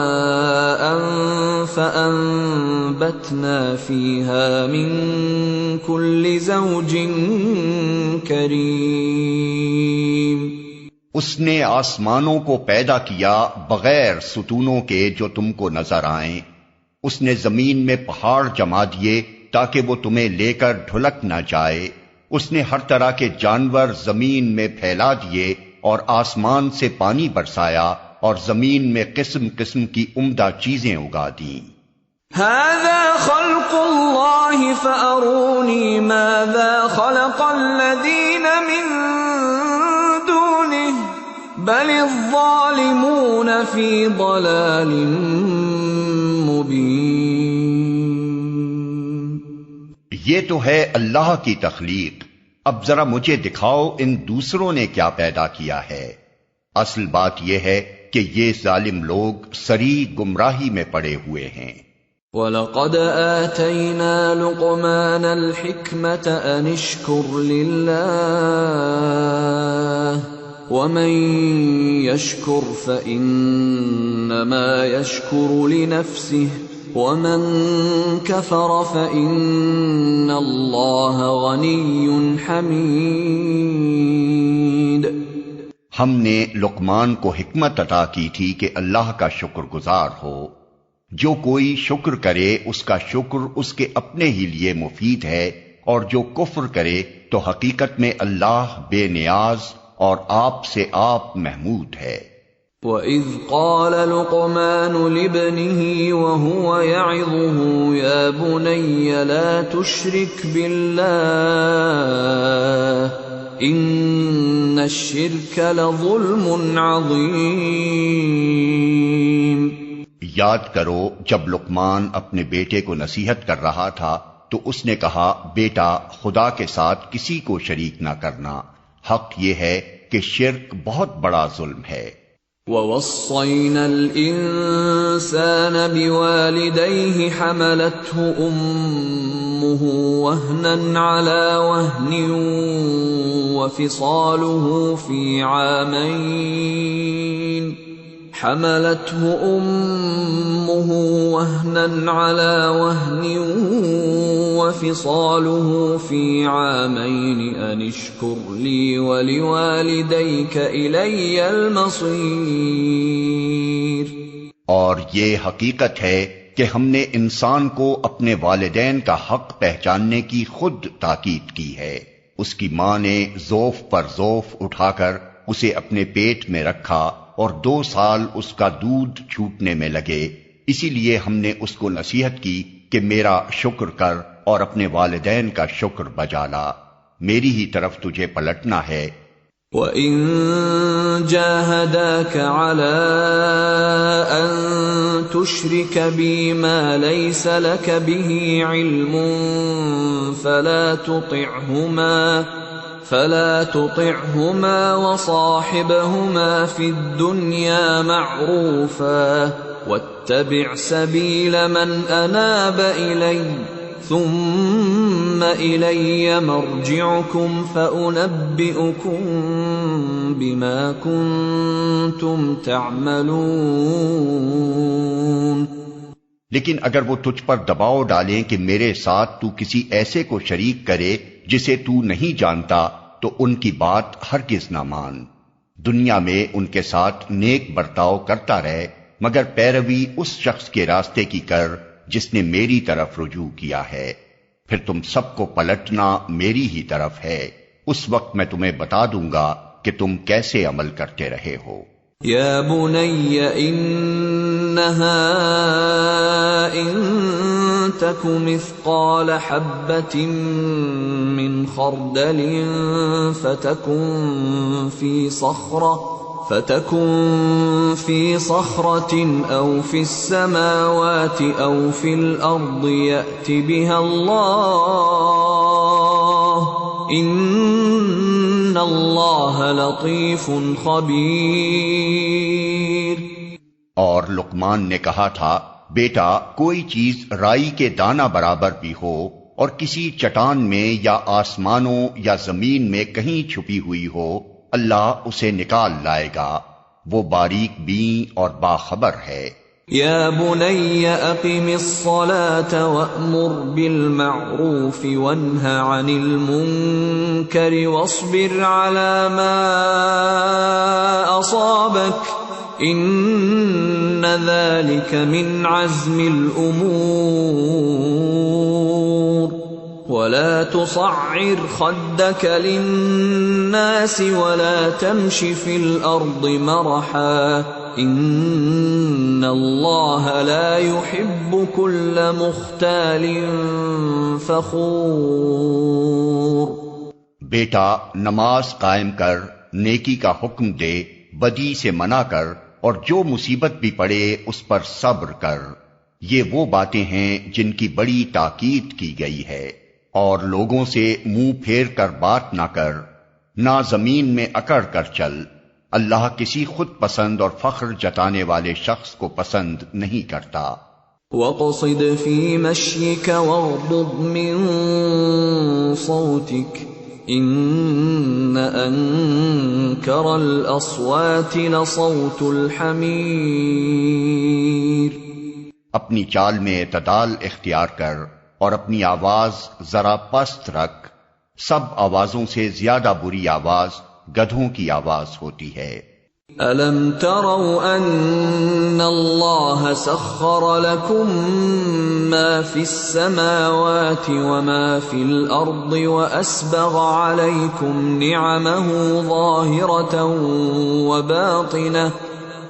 فأنبتنا فيها من كل زوج کریم۔ اس نے آسمانوں کو پیدا کیا بغیر ستونوں کے جو تم کو نظر آئیں۔ اس نے زمین میں پہاڑ جما دیے تاکہ وہ تمہیں لے کر ڈھلک نہ جائے۔ اس نے ہر طرح کے جانور زمین میں پھیلا دیے اور آسمان سے پانی برسایا اور زمین میں قسم قسم کی عمدہ چیزیں اگا دیں۔ هذا خلق اللہ فأرونی ماذا خلق الذین من دونہ بل الظالمون فی ضلال مبین۔ یہ تو ہے اللہ کی تخلیق، اب ذرا مجھے دکھاؤ ان دوسروں نے کیا پیدا کیا ہے۔ اصل بات یہ ہے کہ یہ ظالم لوگ سری گمراہی میں پڑے ہوئے ہیں۔ وَلَقَدْ آتَيْنَا لُقْمَانَ الْحِكْمَةَ أَنِ اشْكُرْ لِلَّهِ وَمَنْ يَشْكُرْ فَإِنَّمَا يَشْكُرُ لِنَفْسِهِ وَمَنْ كَفَرَ فَإِنَّ اللَّهَ غَنِيٌّ حَمِيدٌ۔ ہم نے لقمان کو حکمت عطا کی تھی کہ اللہ کا شکر گزار ہو۔ جو کوئی شکر کرے اس کا شکر اس کے اپنے ہی لیے مفید ہے، اور جو کفر کرے تو حقیقت میں اللہ بے نیاز اور آپ سے آپ محمود ہے۔ وَإِذْ قَالَ لُقْمَانُ لِابْنِهِ وَهُوَ يَعِظُهُ يَا بُنَيَّ لَا تُشْرِكْ بِاللَّهِ إِنَّ الشِّرْكَ لَظُلْمٌ عَظِيمٌ۔ یاد کرو جب لقمان اپنے بیٹے کو نصیحت کر رہا تھا تو اس نے کہا، بیٹا خدا کے ساتھ کسی کو شریک نہ کرنا، حق یہ ہے کہ شرک بہت بڑا ظلم ہے۔ وَوَصَّيْنَا الْإِنسَانَ بِوَالِدَيْهِ حَمَلَتْهُ أُمُّهُ وَهْنًا عَلَى وَهْنٍ وَفِصَالُهُ فِي عَامَيْنِ حملته أمه وهنا على وهن وفصاله في عامين أن اشكر لي ولوالديك إلي المصير۔ اور یہ حقیقت ہے کہ ہم نے انسان کو اپنے والدین کا حق پہچاننے کی خود تاکید کی ہے۔ اس کی ماں نے ذوف پر ذوف اٹھا کر اسے اپنے پیٹ میں رکھا اور 2 سال اس کا دودھ چھوٹنے میں لگے، اسی لیے ہم نے اس کو نصیحت کی کہ میرا شکر کر اور اپنے والدین کا شکر بجا لا، میری ہی طرف تجھے پلٹنا ہے۔ وَإِن جَاهَدَاكَ عَلَىٰ أَن تُشْرِكَ بِي مَا لَيْسَ لَكَ بِهِ عِلْمٌ فَلَا تُطِعْهُمَا وَصَاحِبْهُمَا فِي الدُّنْيَا مَعْرُوفًا وَاتَّبِعْ سَبِيلَ مَنْ أَنَابَ إِلَيَّ ثُمَّ إِلَيَّ مَرْجِعُكُمْ فَأُنَبِّئُكُم بِمَا كُنتُمْ تَعْمَلُونَ۔ لیکن اگر وہ تجھ پر دباؤ ڈالیں کہ میرے ساتھ تو کسی ایسے کو شریک کرے جسے تو نہیں جانتا تو ان کی بات ہرگز نہ مان۔ دنیا میں ان کے ساتھ نیک برتاؤ کرتا رہے، مگر پیروی اس شخص کے راستے کی کر جس نے میری طرف رجوع کیا ہے، پھر تم سب کو پلٹنا میری ہی طرف ہے، اس وقت میں تمہیں بتا دوں گا کہ تم کیسے عمل کرتے رہے ہو۔ یا بنی انہا ان تک مثقال حبة من خردل فتكن في صخرة أو في السماوات أو في الأرض يأت بها الله إن اللہ لطیف خبیر۔ اور لقمان نے کہا تھا، بیٹا کوئی چیز رائی کے دانہ برابر بھی ہو اور کسی چٹان میں یا آسمانوں یا زمین میں کہیں چھپی ہوئی ہو، اللہ اسے نکال لائے گا، وہ باریک بین اور باخبر ہے۔ یا بنی اقم الصلاة وأمر بالمعروف وانہ عن المنکر واصبر على ما اصابک ان ذلك من عزم الامور ولا تصعر خدك للناس ولا تمش في الارض مرحا ان اللہ لا يحب كل مختال فخور۔ بیٹا نماز قائم کر، نیکی کا حکم دے، بدی سے منع کر، اور جو مصیبت بھی پڑے اس پر صبر کر، یہ وہ باتیں ہیں جن کی بڑی تاکید کی گئی ہے۔ اور لوگوں سے منہ پھیر کر بات نہ کر، نہ زمین میں اکڑ کر چل، اللہ کسی خود پسند اور فخر جتانے والے شخص کو پسند نہیں کرتا۔ وَاقْصِدْ فِي مَشْيِكَ وَاغْضُضْ مِنْ صَوْتِكَ إِنَّ أَنْكَرَ الْأَصْوَاتِ لَصَوْتُ الْحَمِيرِ۔ اپنی چال میں اعتدال اختیار کر اور اپنی آواز ذرا پست رکھ، سب آوازوں سے زیادہ بری آواز گدھوں کی آواز ہوتی ہے۔ أَلَمْ تَرَوْا أَنَّ اللَّهَ سَخَّرَ لَكُم مَّا فِي السَّمَاوَاتِ وَمَا فِي الْأَرْضِ وَأَسْبَغَ عَلَيْكُمْ نِعَمَهُ ظَاهِرَةً وَبَاطِنَةً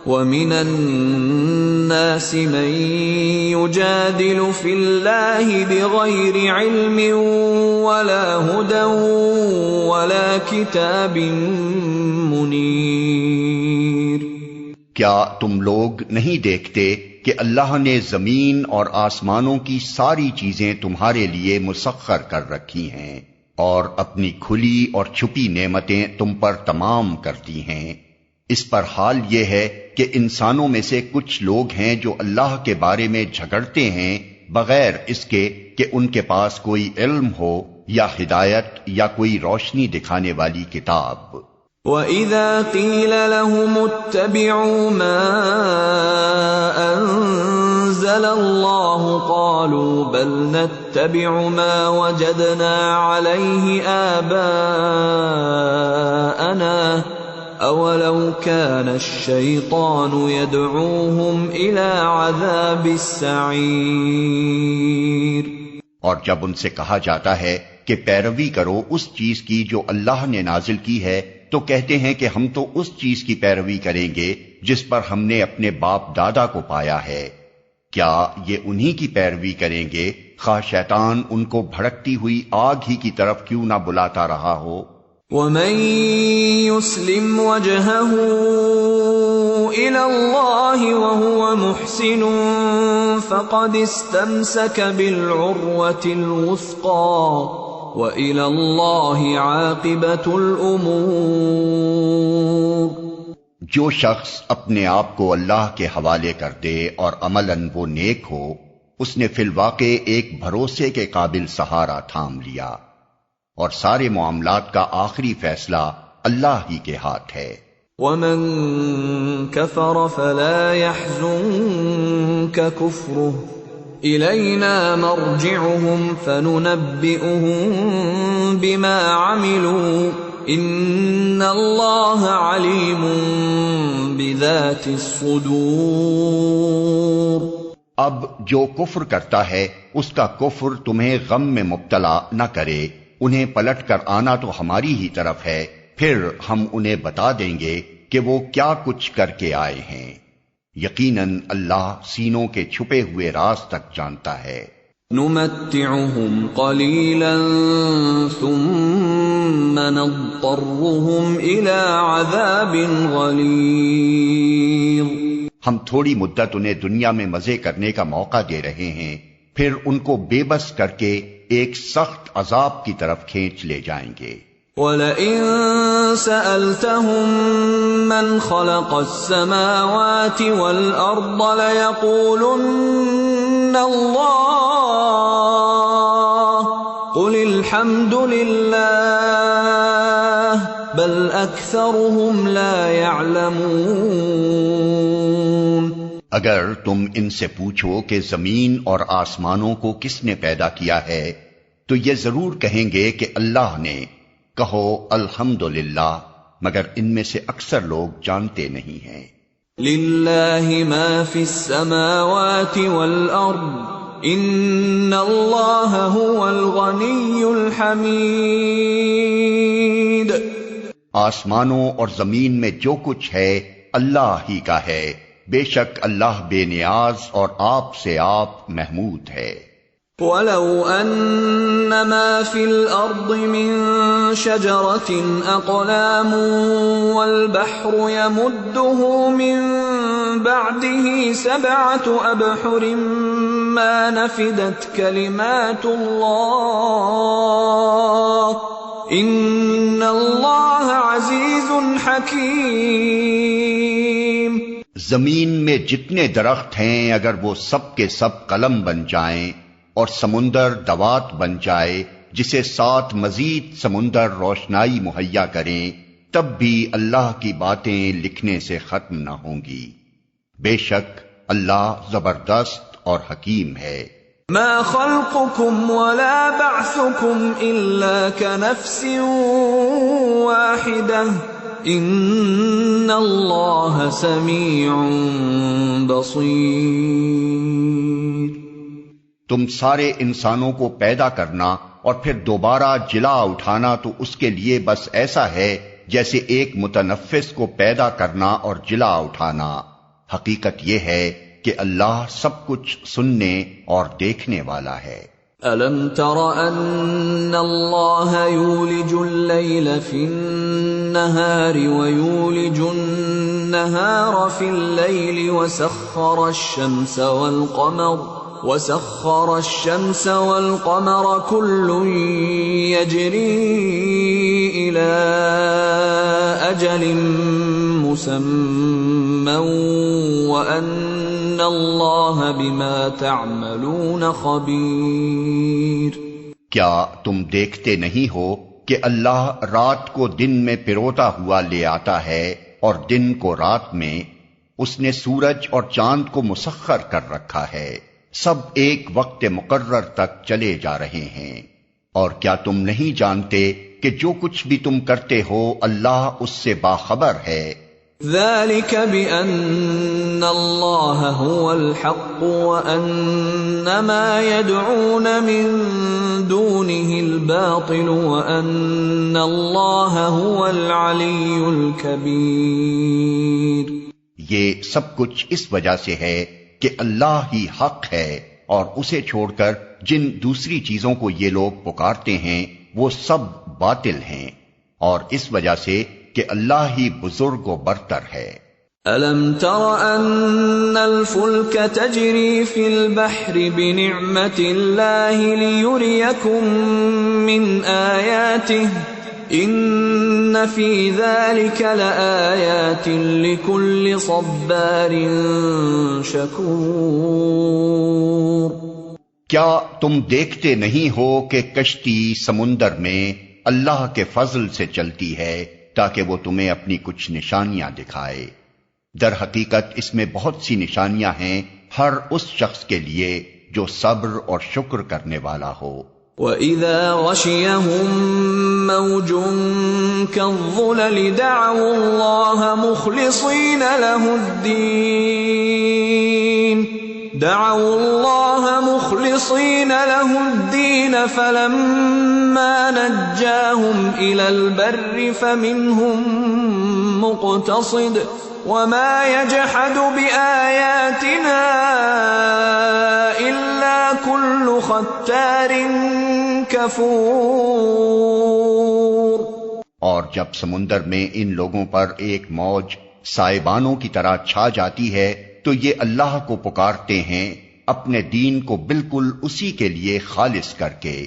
وَمِنَ النَّاسِ مَن يُجَادِلُ فِي اللَّهِ بِغَيْرِ عِلْمٍ وَلَا هُدًى وَلَا كِتَابٍ مُنِيرٍ۔ کیا تم لوگ نہیں دیکھتے کہ اللہ نے زمین اور آسمانوں کی ساری چیزیں تمہارے لیے مسخر کر رکھی ہیں اور اپنی کھلی اور چھپی نعمتیں تم پر تمام کرتی ہیں؟ اس پر حال یہ ہے کہ انسانوں میں سے کچھ لوگ ہیں جو اللہ کے بارے میں جھگڑتے ہیں بغیر اس کے کہ ان کے پاس کوئی علم ہو یا ہدایت یا کوئی روشنی دکھانے والی کتاب۔ وَإِذَا قِيلَ لَهُمُ اتَّبِعُوا مَا أَنزَلَ اللَّهُ قَالُوا بَلْ نَتَّبِعُ مَا وَجَدْنَا عَلَيْهِ آبَاءَنَا أَوَلَوْ كَانَ الشَّيْطَانُ يَدْعُوهُمْ إِلَى عَذَابِ السَّعِيرِ۔ اور جب ان سے کہا جاتا ہے کہ پیروی کرو اس چیز کی جو اللہ نے نازل کی ہے، تو کہتے ہیں کہ ہم تو اس چیز کی پیروی کریں گے جس پر ہم نے اپنے باپ دادا کو پایا ہے۔ کیا یہ انہی کی پیروی کریں گے خواہ شیطان ان کو بھڑکتی ہوئی آگ ہی کی طرف کیوں نہ بلاتا رہا ہو؟ وَمَن يُسْلِمْ وَجْهَهُ إِلَى اللَّهِ وَهُوَ مُحْسِنٌ فَقَدِ اسْتَمْسَكَ بِالْعُرْوَةِ الْوُثْقَى وَإِلَى اللَّهِ عَاقِبَةُ الْأُمُورِ۔ جو شخص اپنے آپ کو اللہ کے حوالے کر دے اور عملاً وہ نیک ہو، اس نے فی الواقع ایک بھروسے کے قابل سہارا تھام لیا، اور سارے معاملات کا آخری فیصلہ اللہ ہی کے ہاتھ ہے۔ وَمَن كَفَرَ فَلَا يَحْزُنكَ كُفْرُهُ إِلَيْنَا مَرْجِعُهُمْ فَنُنَبِّئُهُم بِمَا عَمِلُوا إِنَّ اللَّهَ عَلِيمٌ بِذَاتِ الصُّدُورِ۔ اب جو کفر کرتا ہے اس کا کفر تمہیں غم میں مبتلا نہ کرے، انہیں پلٹ کر آنا تو ہماری ہی طرف ہے، پھر ہم انہیں بتا دیں گے کہ وہ کیا کچھ کر کے آئے ہیں۔ یقیناً اللہ سینوں کے چھپے ہوئے راز تک جانتا ہے۔ نُمَتِّعُهُمْ قَلِيلًا ثُمَّ نَضْطَرُّهُمْ إِلَى عَذَابٍ غَلِيظٍ۔ ہم تھوڑی مدت انہیں دنیا میں مزے کرنے کا موقع دے رہے ہیں، پھر ان کو بے بس کر کے ایک سخت عذاب کی طرف کھینچ لے جائیں گے۔ وَلَئِن سَأَلْتَهُم مَّنْ خَلَقَ السَّمَاوَاتِ وَالْأَرْضَ لَيَقُولُنَّ اللَّهُ قُلِ الْحَمْدُ لِلَّهِ بَلْ أَكْثَرُهُمْ لَا يَعْلَمُونَ۔ اگر تم ان سے پوچھو کہ زمین اور آسمانوں کو کس نے پیدا کیا ہے تو یہ ضرور کہیں گے کہ اللہ نے۔ کہو الحمدللہ، مگر ان میں سے اکثر لوگ جانتے نہیں ہیں۔ لِلَّهِ مَا فِي السَّمَاوَاتِ وَالْأَرْضِ إِنَّ اللَّهَ هُوَ الْغَنِيُّ الْحَمِيدُ۔ آسمانوں اور زمین میں جو کچھ ہے اللہ ہی کا ہے، بے شک اللہ بے نیاز اور آپ سے آپ محمود ہے۔ وَلَوْ أَنَّ مَا فِي الْأَرْضِ مِن شَجَرَةٍ أَقْلَامٌ وَالْبَحْرُ يَمُدُّهُ مِن بَعْدِهِ 7 أَبْحُرٍ مَّا نَفِدَتْ كَلِمَاتُ اللَّهِ إِنَّ اللَّهَ عَزِيزٌ حَكِيمٌ۔ زمین میں جتنے درخت ہیں اگر وہ سب کے سب قلم بن جائیں اور سمندر دوات بن جائے جسے 7 مزید سمندر روشنائی مہیا کریں، تب بھی اللہ کی باتیں لکھنے سے ختم نہ ہوں گی۔ بے شک اللہ زبردست اور حکیم ہے۔ ما خلقكم ولا بعثكم إلا كنفس واحدة ان اللہ سمیع بصیر۔ تم سارے انسانوں کو پیدا کرنا اور پھر دوبارہ جلا اٹھانا تو اس کے لیے بس ایسا ہے جیسے ایک متنفس کو پیدا کرنا اور جلا اٹھانا۔ حقیقت یہ ہے کہ اللہ سب کچھ سننے اور دیکھنے والا ہے۔ أَلَمْ تَرَ أَنَّ اللَّهَ يُولِجُ اللَّيْلَ فِي النَّهَارِ وَيُولِجُ النَّهَارَ فِي اللَّيْلِ وَسَخَّرَ الشَّمْسَ وَالْقَمَرَ كُلٌّ يَجْرِي إِلَى أَجَلٍ مُّسَمًّى وَأَنَّ اللَّهَ بِمَا تَعْمَلُونَ خَبِيرٌ۔ کیا تم دیکھتے نہیں ہو کہ اللہ رات کو دن میں پروتا ہوا لے آتا ہے اور دن کو رات میں؟ اس نے سورج اور چاند کو مسخر کر رکھا ہے، سب ایک وقت مقرر تک چلے جا رہے ہیں۔ اور کیا تم نہیں جانتے کہ جو کچھ بھی تم کرتے ہو اللہ اس سے باخبر ہے؟ ذَلِكَ بِأَنَّ اللَّهَ هُوَ الْحَقُّ وَأَنَّ مَا يَدْعُونَ مِن دُونِهِ الْبَاطِلُ وَأَنَّ اللَّهَ هُوَ الْعَلِيُّ الْكَبِيرُ۔ یہ سب کچھ اس وجہ سے ہے کہ اللہ ہی حق ہے اور اسے چھوڑ کر جن دوسری چیزوں کو یہ لوگ پکارتے ہیں وہ سب باطل ہیں، اور اس وجہ سے کہ اللہ ہی بزرگ و برتر ہے۔ أَلَمْ تَرَ أَنَّ الْفُلْكَ تَجْرِي فِي الْبَحْرِ بِنِعْمَةِ اللَّهِ لِيُرِيَكُم مِّنْ آيَاتِهِ إِنَّ فِي ذَلِكَ لَآيَاتٍ لِكُلِّ صَبَّارٍ شَكُورٍ۔ کیا تم دیکھتے نہیں ہو کہ کشتی سمندر میں اللہ کے فضل سے چلتی ہے تاکہ وہ تمہیں اپنی کچھ نشانیاں دکھائے؟ در حقیقت اس میں بہت سی نشانیاں ہیں ہر اس شخص کے لیے جو صبر اور شکر کرنے والا ہو۔ وَإِذَا غَشِيَهُم مَّوْجٌ كَالظُّلَلِ دَعَوُا اللَّهَ مُخْلِصِينَ لَهُ الدِّينَ فَلَمَّا نَجَّاهُمْ إِلَى الْبَرِّ فَمِنْهُم مُّقْتَصِدٌ وَمَا يَجْحَدُ بِآيَاتِنَا إِلَّا كُلُّ خَتَّارٍ کفور۔ اور جب سمندر میں ان لوگوں پر ایک موج سائبانوں کی طرح چھا جاتی ہے تو یہ اللہ کو پکارتے ہیں اپنے دین کو بالکل اسی کے لیے خالص کر کے،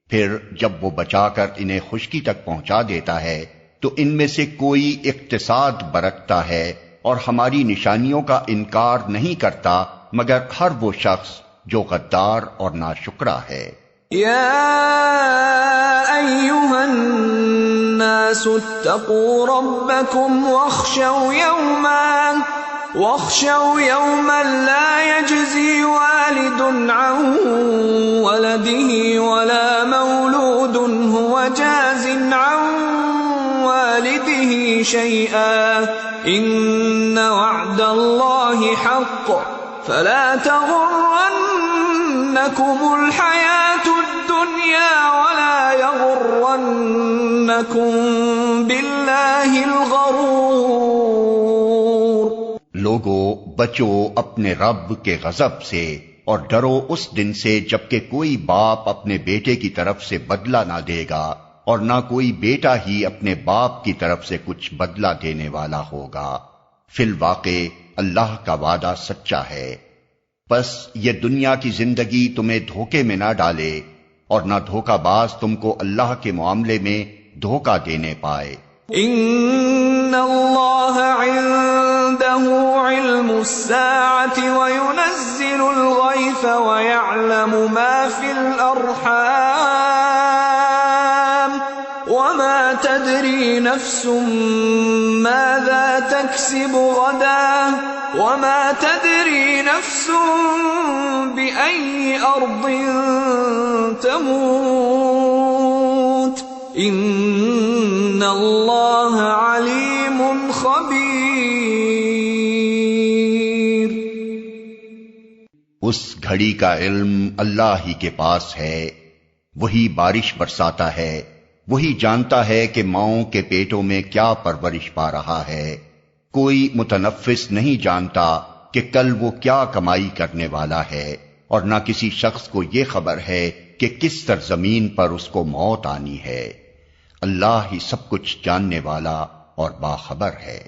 پھر جب وہ بچا کر انہیں خشکی تک پہنچا دیتا ہے تو ان میں سے کوئی اقتصاد برتتا ہے اور ہماری نشانیوں کا انکار نہیں کرتا مگر ہر وہ شخص جو غدار اور ناشکرا ہے۔ یا ایھا الناس اتقوا ربکم واخشوا یوما لا یجزی والد عن ولده ولا مولود هو جاز عن والده شيئا ان وعد الله حق فلا تغرنكم الحياة الدنيا ولا يغرنكم بالله الغرور۔ لوگو بچو اپنے رب کے غضب سے اور ڈرو اس دن سے جبکہ کوئی باپ اپنے بیٹے کی طرف سے بدلہ نہ دے گا اور نہ کوئی بیٹا ہی اپنے باپ کی طرف سے کچھ بدلہ دینے والا ہوگا۔ فی الواقع اللہ کا وعدہ سچا ہے، پس یہ دنیا کی زندگی تمہیں دھوکے میں نہ ڈالے اور نہ دھوکہ باز تم کو اللہ کے معاملے میں دھوکہ دینے پائے۔ ان اللہ عنده علم الساعة وينزل الغيث ويعلم ما في الأرحام وما تدري نفس ماذا تكسب غدا وما تدري نفس بأي أرض تموت ان اللہ علیم خبیر۔ اس گھڑی کا علم اللہ ہی کے پاس ہے، وہی بارش برساتا ہے، وہی جانتا ہے کہ ماؤں کے پیٹوں میں کیا پرورش پا رہا ہے۔ کوئی متنفس نہیں جانتا کہ کل وہ کیا کمائی کرنے والا ہے، اور نہ کسی شخص کو یہ خبر ہے کہ کس سرزمین پر اس کو موت آنی ہے۔ اللہ ہی سب کچھ جاننے والا اور باخبر ہے۔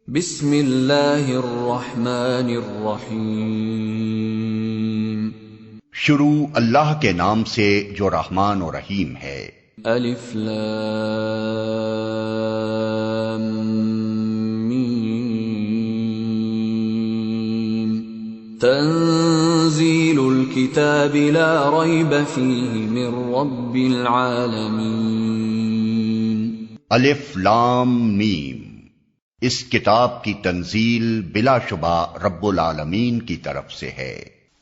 بسم اللہ الرحمن الرحیم۔ شروع اللہ کے نام سے جو رحمان و رحیم ہے۔ الف لام میم۔ تنزیل الکتاب لا ریب فیہ من رب العالمین۔ الف لام میم، اس کتاب کی تنزیل بلا شبہ رب العالمین کی طرف سے ہے۔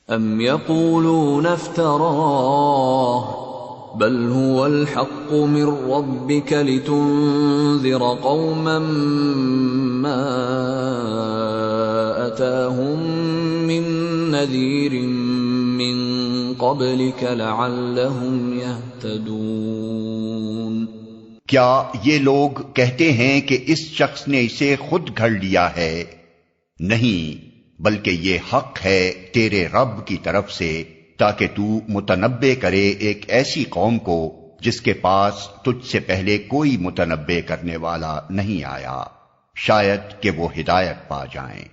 ام یقولون افتراہ بل هو الحق من ربک لتنذر قوما ما اتاهم من نذیر من قبلک لعلهم يهتدون۔ کیا یہ لوگ کہتے ہیں کہ اس شخص نے اسے خود گھڑ لیا ہے؟ نہیں، بلکہ یہ حق ہے تیرے رب کی طرف سے تاکہ تو متنبع کرے ایک ایسی قوم کو جس کے پاس تجھ سے پہلے کوئی متنبع کرنے والا نہیں آیا، شاید کہ وہ ہدایت پا جائیں۔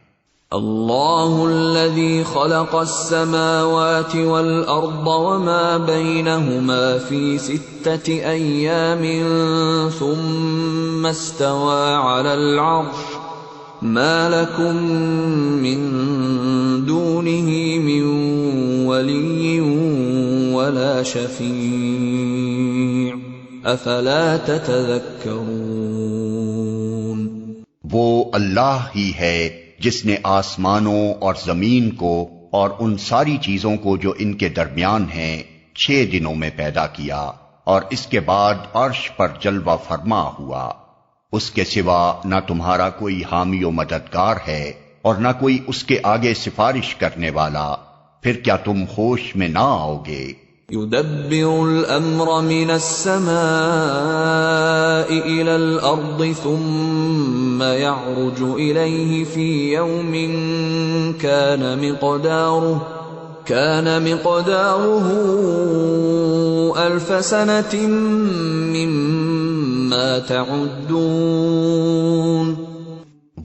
اللہ الذی خلق السماوات والارض وما بینہما فی 6 ایام ثم استوى على العرش ما لکم من دونہ من ولی ولا شفیع افلا تتذکرون۔ وہ اللہ ہی ہے جس نے آسمانوں اور زمین کو اور ان ساری چیزوں کو جو ان کے درمیان ہیں 6 دنوں میں پیدا کیا، اور اس کے بعد عرش پر جلوہ فرما ہوا۔ اس کے سوا نہ تمہارا کوئی حامی و مددگار ہے اور نہ کوئی اس کے آگے سفارش کرنے والا، پھر کیا تم ہوش میں نہ آؤ گے؟ يدبر الأمر من السماء إلى الأرض ثم يعرج إليه في يوم كان مقداره 1000 سنة مما تعدون۔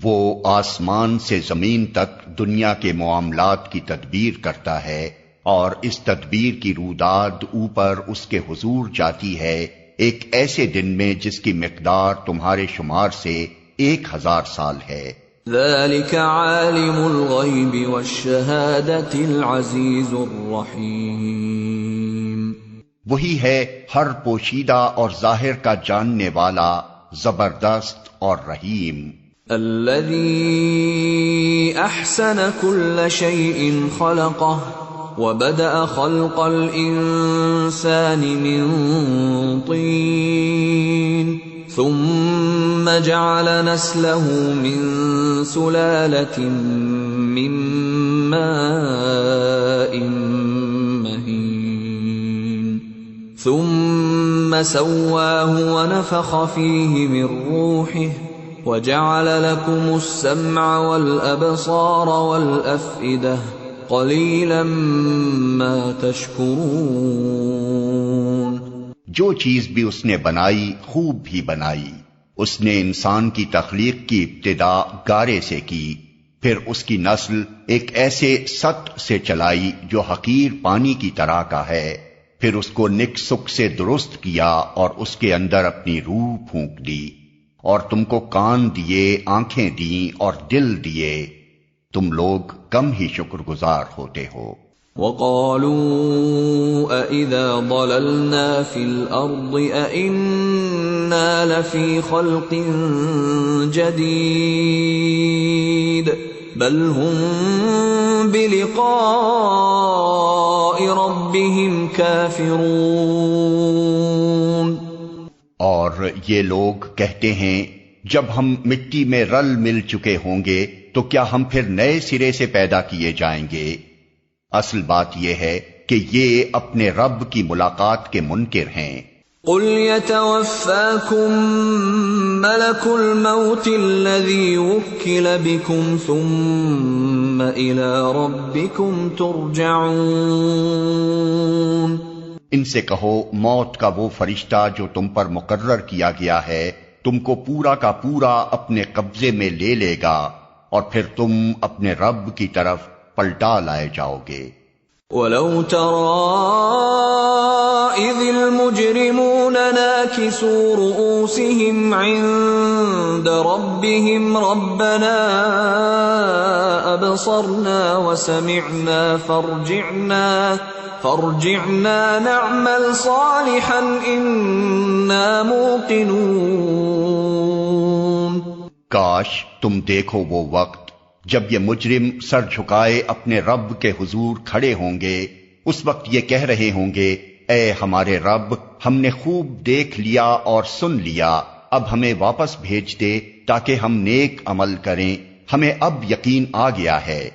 وہ آسمان سے زمین تک دنیا کے معاملات کی تدبیر کرتا ہے اور اس تدبیر کی روداد اوپر اس کے حضور جاتی ہے ایک ایسے دن میں جس کی مقدار تمہارے شمار سے 1000 سال ہے۔ ذلك عالم الغیب والشہادة العزیز الرحیم، وہی ہے ہر پوشیدہ اور ظاہر کا جاننے والا، زبردست اور رحیم۔ الذي احسن كل شيء خلقه وبدأ خلق الانسان من طين ثم جعل نسله من سلالة من ماء مهين ثم سواه ونفخ فيه من روحه وَجَعَلَ لَكُمُ السَّمْعَ وَالْأَبْصَارَ وَالْأَفْئِدَةَ قَلِيلًا مَا تَشْكُرُونَ۔ جو چیز بھی اس نے بنائی خوب ہی بنائی۔ اس نے انسان کی تخلیق کی ابتدا گارے سے کی، پھر اس کی نسل ایک ایسے ست سے چلائی جو حقیر پانی کی طرح کا ہے، پھر اس کو نک سک سے درست کیا اور اس کے اندر اپنی روح پھونک دی، اور تم کو کان دیے، آنکھیں دیں اور دل دیے، تم لوگ کم ہی شکر گزار ہوتے ہو۔ وَقَالُوا أَإِذَا ضَلَلْنَا فِي الْأَرْضِ أَإِنَّا لَفِي خَلْقٍ جَدِيدٍ بَلْ هُمْ بِلِقَاءِ رَبِّهِمْ كَافِرُونَ۔ اور یہ لوگ کہتے ہیں جب ہم مٹی میں رل مل چکے ہوں گے تو کیا ہم پھر نئے سرے سے پیدا کیے جائیں گے؟ اصل بات یہ ہے کہ یہ اپنے رب کی ملاقات کے منکر ہیں۔ قُلْ يَتَوَفَّاكُمْ مَلَكُ الْمَوْتِ الَّذِي وُكِّلَ بِكُمْ ثُمَّ إِلَى رَبِّكُمْ تُرْجَعُونَ۔ ان سے کہو موت کا وہ فرشتہ جو تم پر مقرر کیا گیا ہے تم کو پورا کا پورا اپنے قبضے میں لے لے گا اور پھر تم اپنے رب کی طرف پلٹا لائے جاؤ گے۔ وَلَوْ تَرَىٰ إِذِ الْمُجْرِمُونَ نَاكِسُو رُءُوسِهِمْ عِندَ رَبِّهِمْ رَبَّنَا أَبْصَرْنَا وَسَمِعْنَا فارجعنا نعمل صالحا انا موقنون۔ کاش تم دیکھو وہ وقت جب یہ مجرم سر جھکائے اپنے رب کے حضور کھڑے ہوں گے، اس وقت یہ کہہ رہے ہوں گے اے ہمارے رب، ہم نے خوب دیکھ لیا اور سن لیا، اب ہمیں واپس بھیج دے تاکہ ہم نیک عمل کریں، ہمیں اب یقین آ گیا ہے۔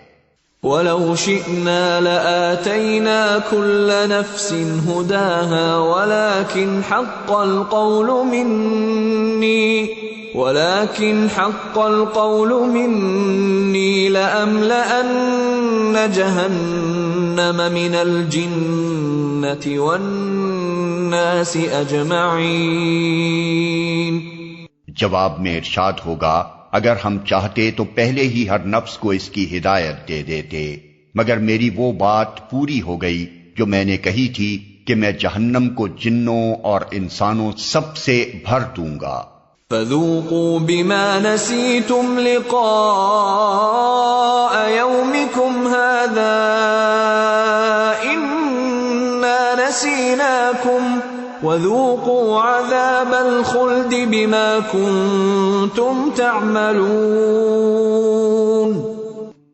وَلَوْ شِئْنَا لَآتَيْنَا كُلَّ نَفْسٍ هُدَاهَا وَلَكِنْ حَقَّ الْقَوْلُ مِنِّي لَأَمْلَأَنَّ جَهَنَّمَ مِنَ الْجِنَّةِ وَالنَّاسِ أَجْمَعِينَ۔ جواب میں ارشاد ہوگا اگر ہم چاہتے تو پہلے ہی ہر نفس کو اس کی ہدایت دے دیتے، مگر میری وہ بات پوری ہو گئی جو میں نے کہی تھی کہ میں جہنم کو جنوں اور انسانوں سب سے بھر دوں گا۔ فَذُوقُوا بِمَا نَسِيتُمْ لِقَاءَ يَوْمِكُمْ هَذَا إِنَّا نَسِينَاكُمْ وَذُوقُوا عَذَابَ الْخُلْدِ بِمَا كُنتُمْ تَعْمَلُونَ۔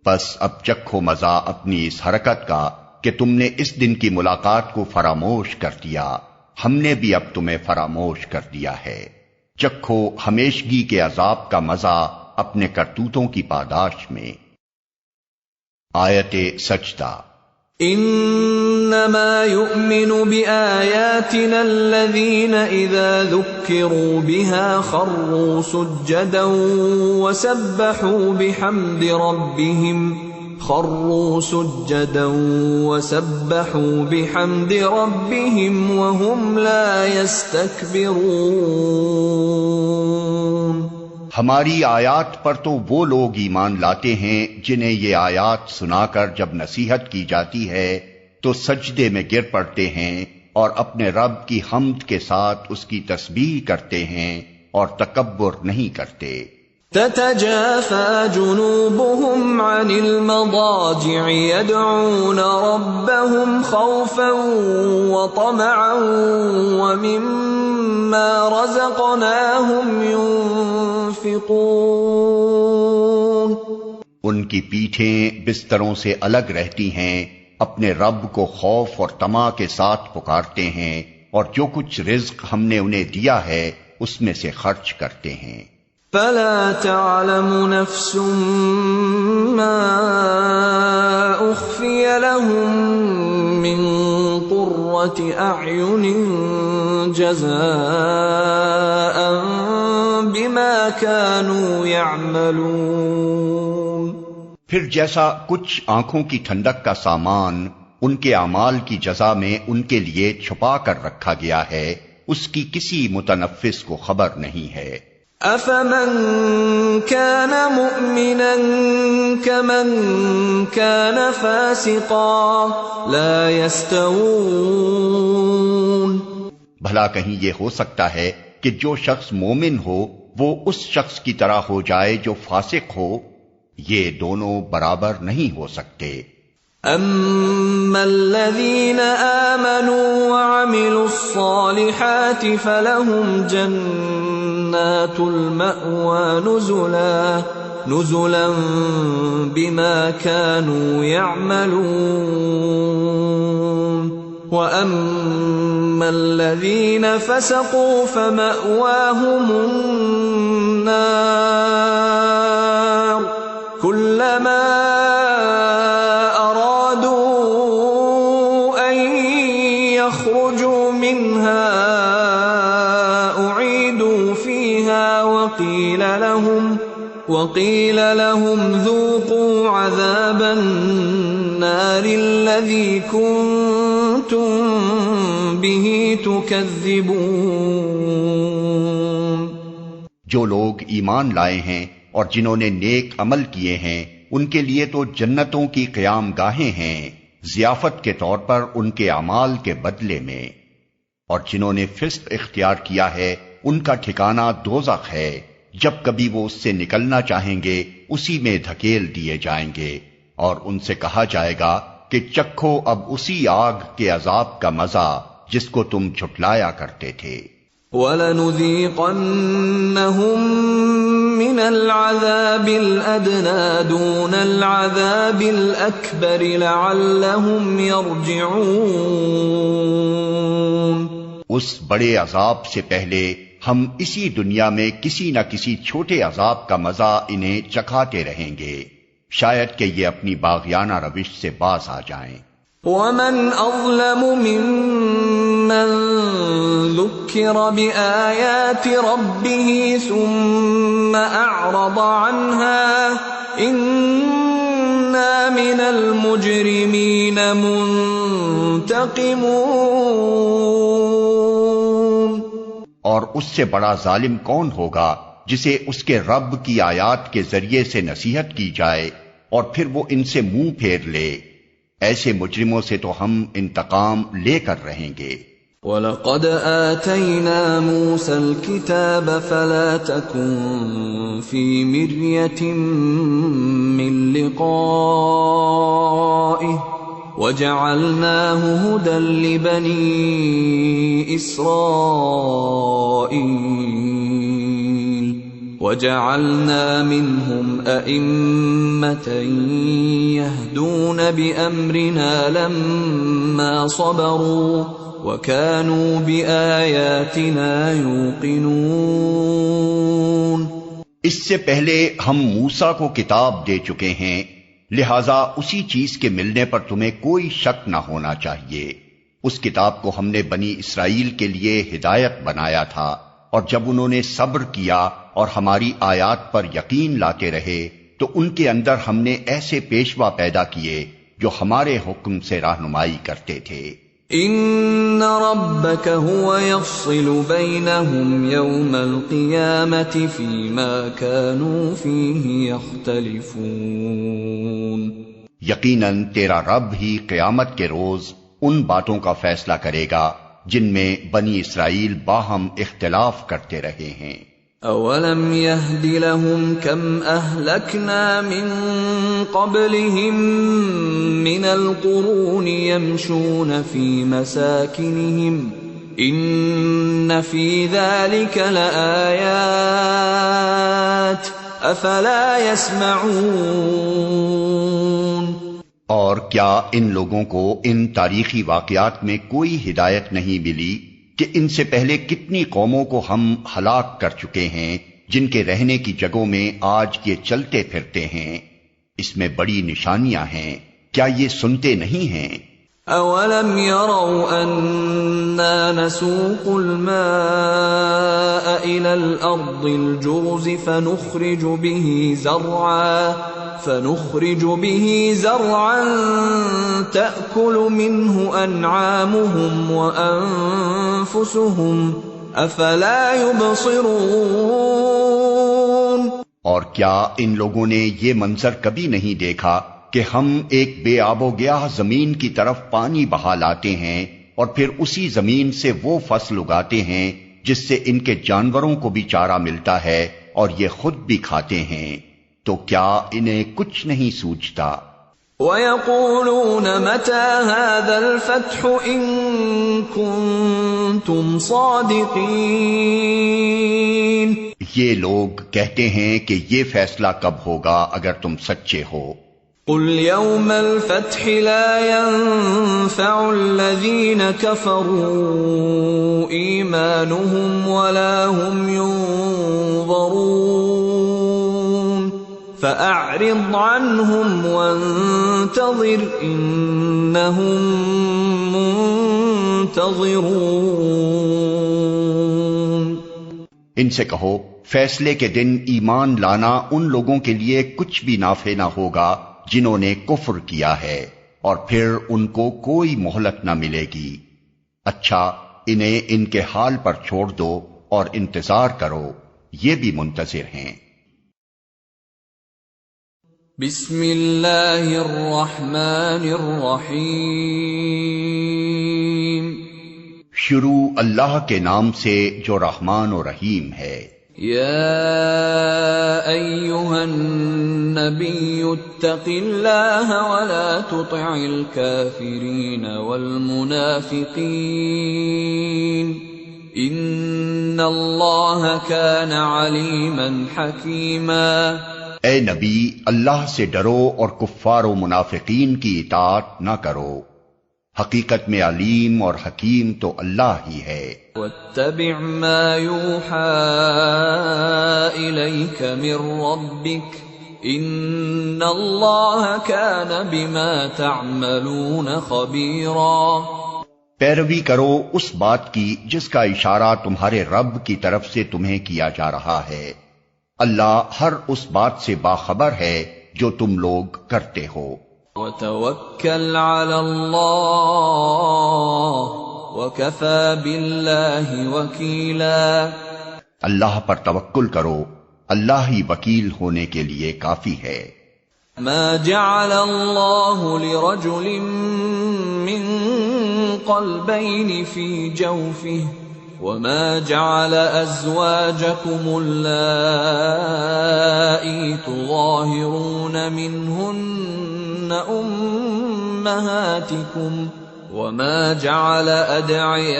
بس اب چکھو مزہ اپنی اس حرکت کا کہ تم نے اس دن کی ملاقات کو فراموش کر دیا، ہم نے بھی اب تمہیں فراموش کر دیا ہے، چکھو ہمیشگی کے عذاب کا مزہ اپنے کرتوتوں کی پاداش میں۔ آیت سجدہ۔ انما يؤمن بآياتنا الذين اذا ذكروا بها خروا سجدا وسبحوا بحمد ربهم وهم لا يستكبرون۔ ہماری آیات پر تو وہ لوگ ایمان لاتے ہیں جنہیں یہ آیات سنا کر جب نصیحت کی جاتی ہے تو سجدے میں گر پڑتے ہیں اور اپنے رب کی حمد کے ساتھ اس کی تسبیح کرتے ہیں اور تکبر نہیں کرتے۔ تتجافى جنوبهم عن المضاجع يدعون ربهم خوفا وطمعا ومما رزقناهم ينفقون۔ ان کی پیٹھیں بستروں سے الگ رہتی ہیں، اپنے رب کو خوف اور طمع کے ساتھ پکارتے ہیں، اور جو کچھ رزق ہم نے انہیں دیا ہے اس میں سے خرچ کرتے ہیں۔ فلا تعلم نفس ما اخفي لهم من قرة اعين جزاء بما كانوا يعملون۔ پھر جیسا کچھ آنکھوں کی ٹھنڈک کا سامان ان کے اعمال کی جزا میں ان کے لیے چھپا کر رکھا گیا ہے، اس کی کسی متنفس کو خبر نہیں ہے۔ افمن كان مؤمنا كمن كان فاسقا لا يستوون۔ بھلا کہیں یہ ہو سکتا ہے کہ جو شخص مومن ہو وہ اس شخص کی طرح ہو جائے جو فاسق ہو؟ یہ دونوں برابر نہیں ہو سکتے۔ اما الذين آمنوا وعملوا الصالحات فلهم جنات المأوى نزلا بما كانوا يعملون، واما الذين فسقوا فمأواهم النار كلما أرادوا أن يخرجوا منها أعيدوا فيها وقيل لهم ذوقوا عذاب النار الذي كنتم به تكذبون۔ جو لوگ ایمان لائے ہیں اور جنہوں نے نیک عمل کیے ہیں ان کے لیے تو جنتوں کی قیام گاہیں ہیں ضیافت کے طور پر ان کے اعمال کے بدلے میں، اور جنہوں نے فسق اختیار کیا ہے ان کا ٹھکانہ دوزخ ہے، جب کبھی وہ اس سے نکلنا چاہیں گے اسی میں دھکیل دیے جائیں گے، اور ان سے کہا جائے گا کہ چکھو اب اسی آگ کے عذاب کا مزہ جس کو تم جھٹلایا کرتے تھے۔ وَلَنُذِيقَنَّهُم مِّنَ الْعَذَابِ الْأَدْنَىٰ دُونَ الْعَذَابِ الْأَكْبَرِ لَعَلَّهُمْ يَرْجِعُونَ۔ اس بڑے عذاب سے پہلے ہم اسی دنیا میں کسی نہ کسی چھوٹے عذاب کا مزہ انہیں چکھاتے رہیں گے، شاید کہ یہ اپنی باغیانہ روش سے باز آ جائیں۔ وَمَنْ أَظْلَمُ مِمَّنْ ذُكِّرَ بِآيَاتِ رَبِّهِ ثُمَّ أَعْرَضَ عَنْهَا إِنَّا مِنَ الْمُجْرِمِينَ مُنْتَقِمُونَ۔ اور اس سے بڑا ظالم کون ہوگا جسے اس کے رب کی آیات کے ذریعے سے نصیحت کی جائے اور پھر وہ ان سے منہ پھیر لے؟ ایسے مجرموں سے تو ہم انتقام لے کر رہیں گے۔ وَلَقَدْ آتَيْنَا مُوسَى الْكِتَابَ فَلَا تَكُنْ فِي مِرْيَةٍ مِّن لِقَائِهِ وَجَعَلْنَاهُ هُدًى لِبَنِي إِسْرَائِيلَ وَجَعَلْنَا مِنْهُمْ أَئِمَّةً يَهْدُونَ بِأَمْرِنَا لَمَّا صَبَرُوا وَكَانُوا بِآيَاتِنَا يُوقِنُونَ۔ اس سے پہلے ہم موسیٰ کو کتاب دے چکے ہیں، لہذا اسی چیز کے ملنے پر تمہیں کوئی شک نہ ہونا چاہیے۔ اس کتاب کو ہم نے بنی اسرائیل کے لیے ہدایت بنایا تھا، اور جب انہوں نے صبر کیا اور ہماری آیات پر یقین لاتے رہے تو ان کے اندر ہم نے ایسے پیشوا پیدا کیے جو ہمارے حکم سے رہنمائی کرتے تھے۔ ان ربك هو يفصل بينهم يوم القيامة فيما كانوا فيه يختلفون۔ یقیناً تیرا رب ہی قیامت کے روز ان باتوں کا فیصلہ کرے گا جن میں بنی اسرائیل باہم اختلاف کرتے رہے ہیں۔ اولم يهد لهم كم اهلكنا من قبلهم من القرون يمشون في مساكنهم ان في ذلك لآيات افلا يسمعون۔ اور کیا ان لوگوں کو ان تاریخی واقعات میں کوئی ہدایت نہیں ملی کہ ان سے پہلے کتنی قوموں کو ہم ہلاک کر چکے ہیں جن کے رہنے کی جگہوں میں آج یہ چلتے پھرتے ہیں؟ اس میں بڑی نشانیاں ہیں، کیا یہ سنتے نہیں ہیں؟ اولم يروا انا نسوق الماء الى الارض الجرز فنخرج به زرعا تأكل منه انعامهم وانفسهم افلا يبصرون۔ اور کیا ان لوگوں نے یہ منظر کبھی نہیں دیکھا کہ ہم ایک بے آب و گیاہ زمین کی طرف پانی بہا لاتے ہیں اور پھر اسی زمین سے وہ فصل اگاتے ہیں جس سے ان کے جانوروں کو بھی چارہ ملتا ہے اور یہ خود بھی کھاتے ہیں، تو کیا انہیں کچھ نہیں سوچتا؟ وَيَقُولُونَ مَتَى هَذَا الْفَتْحُ إِن كُنتُمْ صَادِقِينَ۔ یہ لوگ کہتے ہیں کہ یہ فیصلہ کب ہوگا اگر تم سچے ہو۔ قُلْ يَوْمَ الْفَتْحِ لَا يَنفَعُ الَّذِينَ كَفَرُوا إِيمَانُهُمْ وَلَا هُمْ يُنظَرُونَ فَأَعْرِضْ عَنْهُمْ وَانتَظِرْ إِنَّهُمْ مُنتَظِرُونَ۔ ان سے کہو فیصلے کے دن ایمان لانا ان لوگوں کے لیے کچھ بھی نافع نہ ہوگا جنہوں نے کفر کیا ہے، اور پھر ان کو کوئی مہلت نہ ملے گی۔ اچھا انہیں ان کے حال پر چھوڑ دو اور انتظار کرو، یہ بھی منتظر ہیں۔ بسم اللہ الرحمن الرحیم۔ شروع اللہ کے نام سے جو رحمان و رحیم ہے۔ یا ایھا النبی اتق اللہ ولا تطع الکافرین والمنافقین ان اللہ کان علیما حکیما۔ اے نبی اللہ سے ڈرو اور کفار و منافقین کی اطاعت نہ کرو، حقیقت میں علیم اور حکیم تو اللہ ہی ہے۔ واتبع ما یوحى الیک من ربک ان اللہ کان بما تعملون خبیرا۔ پیروی کرو اس بات کی جس کا اشارہ تمہارے رب کی طرف سے تمہیں کیا جا رہا ہے، اللہ ہر اس بات سے باخبر ہے جو تم لوگ کرتے ہو۔ وتوکل علی اللہ وکفی باللہ وکیلا۔ اللہ پر توکل کرو، اللہ ہی وکیل ہونے کے لیے کافی ہے۔ ما جعل اللہ لرجل من قلبین فی جوفہ وما جعل ازواجکم اللائی تظاہرون منہن امہاتکم وما جعل ادعیاءکم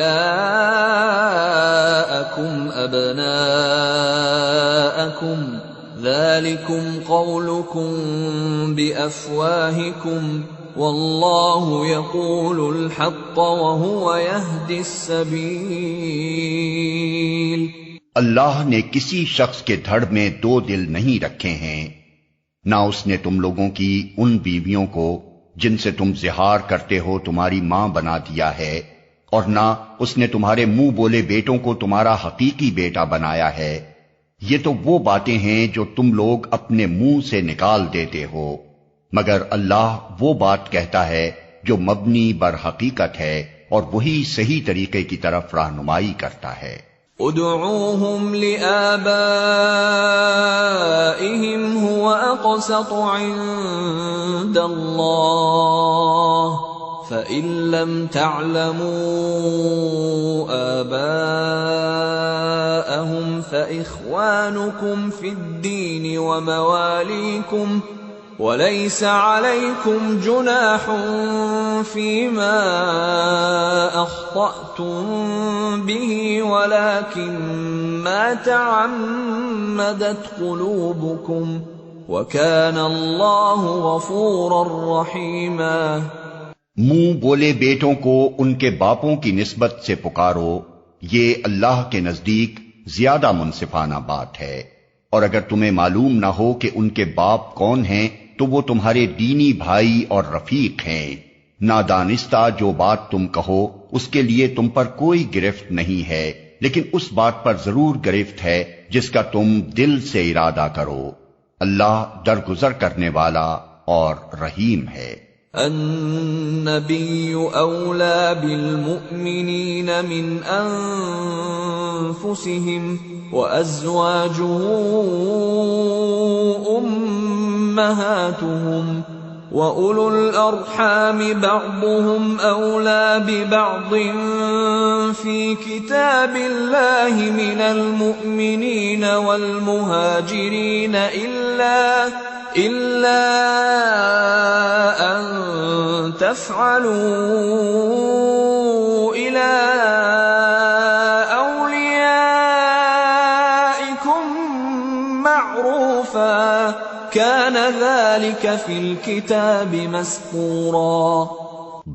ابناءکم ذالکم قولکم بافواہکم واللہ یقول الحق وہو یہدی السبیل۔ اللہ نے کسی شخص کے دھڑ میں دو دل نہیں رکھے ہیں، نہ اس نے تم لوگوں کی ان بیویوں کو جن سے تم زہار کرتے ہو تمہاری ماں بنا دیا ہے، اور نہ اس نے تمہارے منہ بولے بیٹوں کو تمہارا حقیقی بیٹا بنایا ہے۔ یہ تو وہ باتیں ہیں جو تم لوگ اپنے منہ سے نکال دیتے ہو، مگر اللہ وہ بات کہتا ہے جو مبنی بر حقیقت ہے اور وہی صحیح طریقے کی طرف رہنمائی کرتا ہے۔ ادعوهم لآبائهم هو أقسط عند الله فإن لم تعلموا آباءهم فإخوانكم في الدين ومواليكم وليس عليكم جناح فيما أخطأتم به ولكن ما تعمدت قلوبكم وكان الله غفورا رحيما۔ منہ بولے بیٹوں کو ان کے باپوں کی نسبت سے پکارو، یہ اللہ کے نزدیک زیادہ منصفانہ بات ہے، اور اگر تمہیں معلوم نہ ہو کہ ان کے باپ کون ہیں تو وہ تمہارے دینی بھائی اور رفیق ہیں۔ نادانستہ جو بات تم کہو اس کے لیے تم پر کوئی گرفت نہیں ہے، لیکن اس بات پر ضرور گرفت ہے جس کا تم دل سے ارادہ کرو۔ اللہ درگزر کرنے والا اور رحیم ہے۔ النبي أولى بالمؤمنين من أنفسهم وأزواجه أمهاتهم وأولو الأرحام بعضهم أولى ببعض في كتاب الله من المؤمنين والمهاجرين إلا أن تفعلوا إلى أوليائكم معروفا كان ذلك في الكتاب مسطورا۔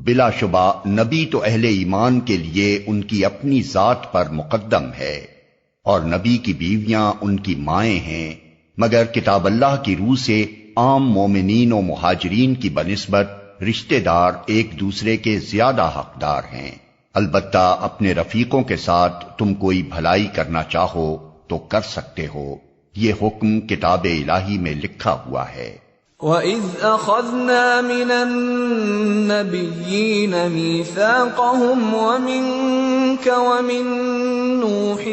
بلا شبہ نبی تو اہل ایمان کے لیے ان کی اپنی ذات پر مقدم ہے، اور نبی کی بیویاں ان کی مائیں ہیں، مگر کتاب اللہ کی روح سے عام مومنین و مہاجرین کی بنسبت رشتہ دار ایک دوسرے کے زیادہ حقدار ہیں۔ البتہ اپنے رفیقوں کے ساتھ تم کوئی بھلائی کرنا چاہو تو کر سکتے ہو، یہ حکم کتاب الہی میں لکھا ہوا ہے۔ وَإِذْ أَخَذْنَا مِنَ النَّبِيِّينَ مِيثَاقَهُمْ وَمِنكَ وَمِن نُوحٍ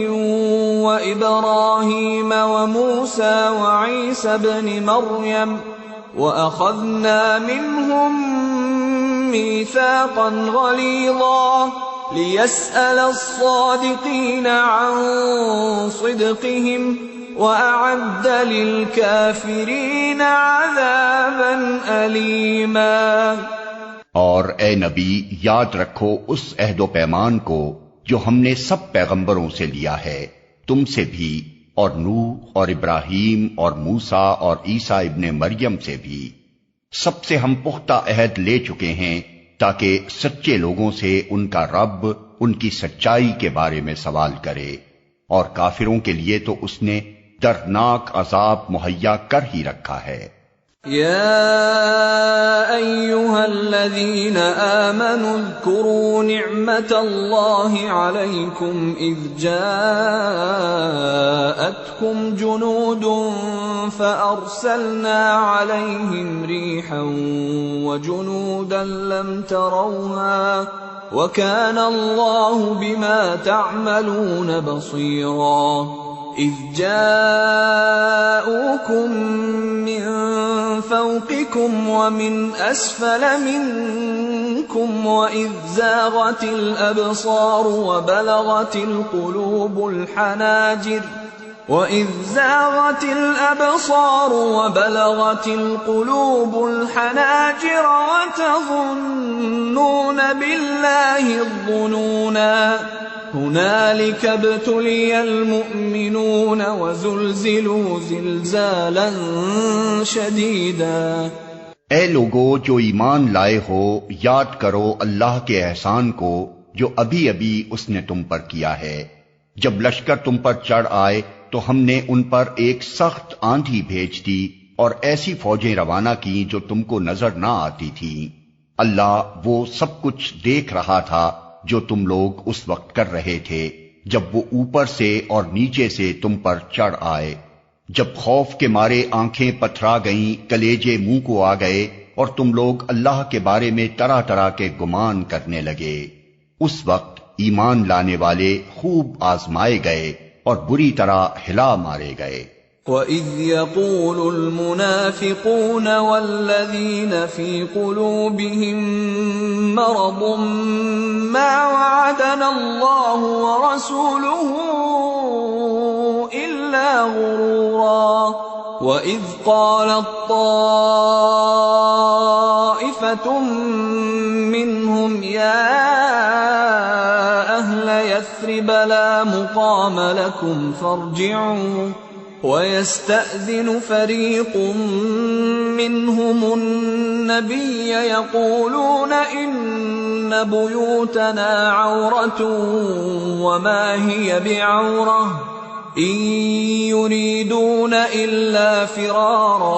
وَإِبْرَاهِيمَ وَمُوسَى وَعِيسَى ابْنِ مَرْيَمَ وَأَخَذْنَا مِنْهُم مِيثَاقًا غَلِيظًا لِيَسْأَلَ الصَّادِقِينَ عَن صِدْقِهِمْ وَأَعَدَّ لِلْكَافِرِينَ عَذَابًا أَلِيمًا۔ اور اے نبی، یاد رکھو اس عہد و پیمان کو جو ہم نے سب پیغمبروں سے لیا ہے، تم سے بھی، اور نوح اور ابراہیم اور موسیٰ اور عیسیٰ ابن مریم سے بھی، سب سے ہم پختہ عہد لے چکے ہیں تاکہ سچے لوگوں سے ان کا رب ان کی سچائی کے بارے میں سوال کرے، اور کافروں کے لیے تو اس نے دردناک عذاب مہیا کر ہی رکھا ہے۔ يا أيها الذين آمنوا اذكروا نعمة الله عليكم إذ جاءتكم جنود فأرسلنا عليهم ريحا وجنودا لم تروها وكان الله بما تعملون بصيرا۔ إذ جاءوكم من فوقكم ومن أسفل منكم وإذ زاغت الأبصار وبلغت القلوب الحناجر وتظنون بالله الظنونا هنالك ابتلي المؤمنون وزلزلوا زلزالا شديدا۔ اے لوگو جو ایمان لائے ہو، یاد کرو اللہ کے احسان کو جو ابھی ابھی اس نے تم پر کیا ہے۔ جب لشکر تم پر چڑھ آئے تو ہم نے ان پر ایک سخت آندھی بھیج دی اور ایسی فوجیں روانہ کی جو تم کو نظر نہ آتی تھیں۔ اللہ وہ سب کچھ دیکھ رہا تھا جو تم لوگ اس وقت کر رہے تھے جب وہ اوپر سے اور نیچے سے تم پر چڑھ آئے، جب خوف کے مارے آنکھیں پتھرا گئیں، کلیجے منہ کو آ گئے، اور تم لوگ اللہ کے بارے میں طرح طرح کے گمان کرنے لگے۔ اس وقت ایمان لانے والے خوب آزمائے گئے اور بری طرح ہلا مارے گئے۔ وَإِذْ يَقُولُ الْمُنَافِقُونَ وَالَّذِينَ فِي قُلُوبِهِم مَّرَضٌ مَّا وَعَدَنَا اللَّهُ وَرَسُولُهُ إِلَّا غُرُورًا وَإِذْ قَالَت طَّائِفَةٌ مِّنْهُمْ يَا أَهْلَ يَثْرِبَ لَا مُقَامَ لَكُمْ فَارْجِعُوا وَيَسْتَأْذِنُ فَرِيقٌ مِّنْهُمُ النَّبِيَّ يَقُولُونَ إِنَّ بُيُوتَنَا عَوْرَةٌ وَمَا هِيَ بِعَوْرَةٍ إِن يُرِيدُونَ إِلَّا فِرَارًا۔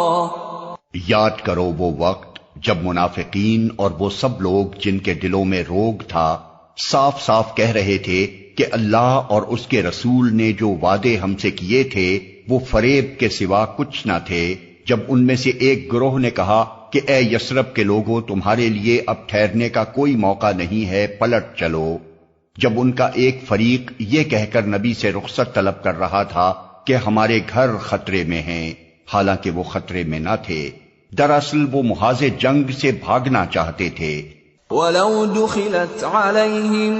یاد کرو وہ وقت جب منافقین اور وہ سب لوگ جن کے دلوں میں روگ تھا صاف صاف کہہ رہے تھے کہ اللہ اور اس کے رسول نے جو وعدے ہم سے کیے تھے وہ فریب کے سوا کچھ نہ تھے، جب ان میں سے ایک گروہ نے کہا کہ اے یثرب کے لوگوں تمہارے لیے اب ٹھہرنے کا کوئی موقع نہیں ہے، پلٹ چلو۔ جب ان کا ایک فریق یہ کہہ کر نبی سے رخصت طلب کر رہا تھا کہ ہمارے گھر خطرے میں ہیں، حالانکہ وہ خطرے میں نہ تھے، دراصل وہ محاذ جنگ سے بھاگنا چاہتے تھے۔ وَلَوْ دُخِلَتْ عَلَيْهِمْ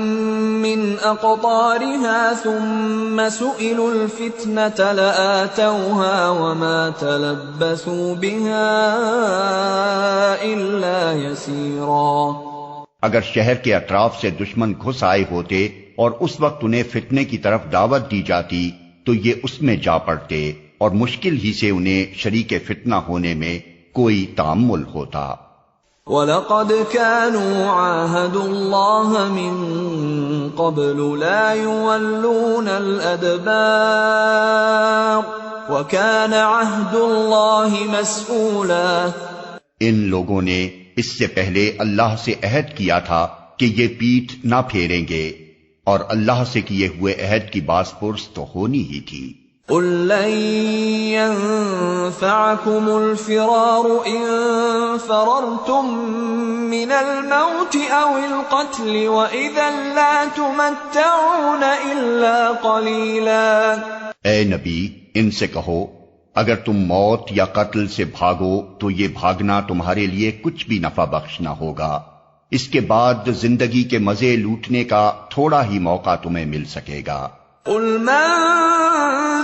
مِنْ أَقْطَارِهَا ثُمَّ سُئِلُوا الْفِتْنَةَ لَآتَوْهَا وَمَا تَلَبَّثُوا بِهَا إِلَّا يَسِيرًا۔ اگر شہر کے اطراف سے دشمن گھس آئے ہوتے اور اس وقت انہیں فتنے کی طرف دعوت دی جاتی تو یہ اس میں جا پڑتے اور مشکل ہی سے انہیں شریک فتنہ ہونے میں کوئی تأمل ہوتا۔ وَلَقَدْ كَانُوا عَاهَدُوا اللَّهَ مِن قَبْلُ لَا يُوَلُّونَ الْأَدْبَارَ وَكَانَ عَهْدُ اللَّهِ مَسْئُولًا۔ ان لوگوں نے اس سے پہلے اللہ سے عہد کیا تھا کہ یہ پیٹھ نہ پھیریں گے، اور اللہ سے کیے ہوئے عہد کی باز پرس تو ہونی ہی تھی۔ قُل لَّن يَنفَعَكُمُ الْفِرَارُ إِن فَرَرْتُم مِّنَ الْمَوْتِ أَوِ الْقَتْلِ وَإِذًا لَّا تُمَتَّعُونَ إِلَّا قَلِيلًا۔ اے نبی، ان سے کہو اگر تم موت یا قتل سے بھاگو تو یہ بھاگنا تمہارے لیے کچھ بھی نفع بخش نہ ہوگا، اس کے بعد زندگی کے مزے لوٹنے کا تھوڑا ہی موقع تمہیں مل سکے گا۔ قُلْ مَن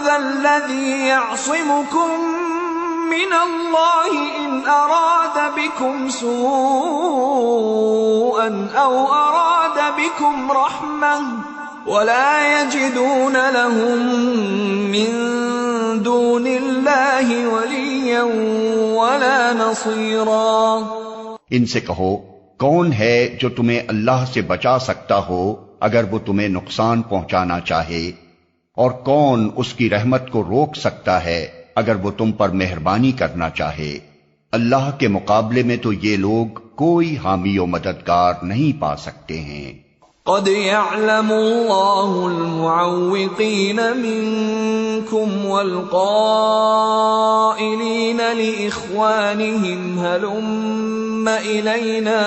ذَا الَّذِي يَعْصِمُكُم مِّنَ اللَّهِ إِنْ أَرَادَ بِكُمْ سُوءًا أَوْ أَرَادَ بِكُمْ رَحْمَةً وَلَا يَجِدُونَ لَهُم مِّن دُونِ اللَّهِ وَلِيًّا وَلَا نَصِيرًا۔ ان سے کہو کون ہے جو تمہیں اللہ سے بچا سکتا ہو اگر وہ تمہیں نقصان پہنچانا چاہے، اور کون اس کی رحمت کو روک سکتا ہے اگر وہ تم پر مہربانی کرنا چاہے؟ اللہ کے مقابلے میں تو یہ لوگ کوئی حامی و مددگار نہیں پا سکتے ہیں۔ قد يعلم الله المعوقين منكم والقائلين لإخوانهم هلم إلينا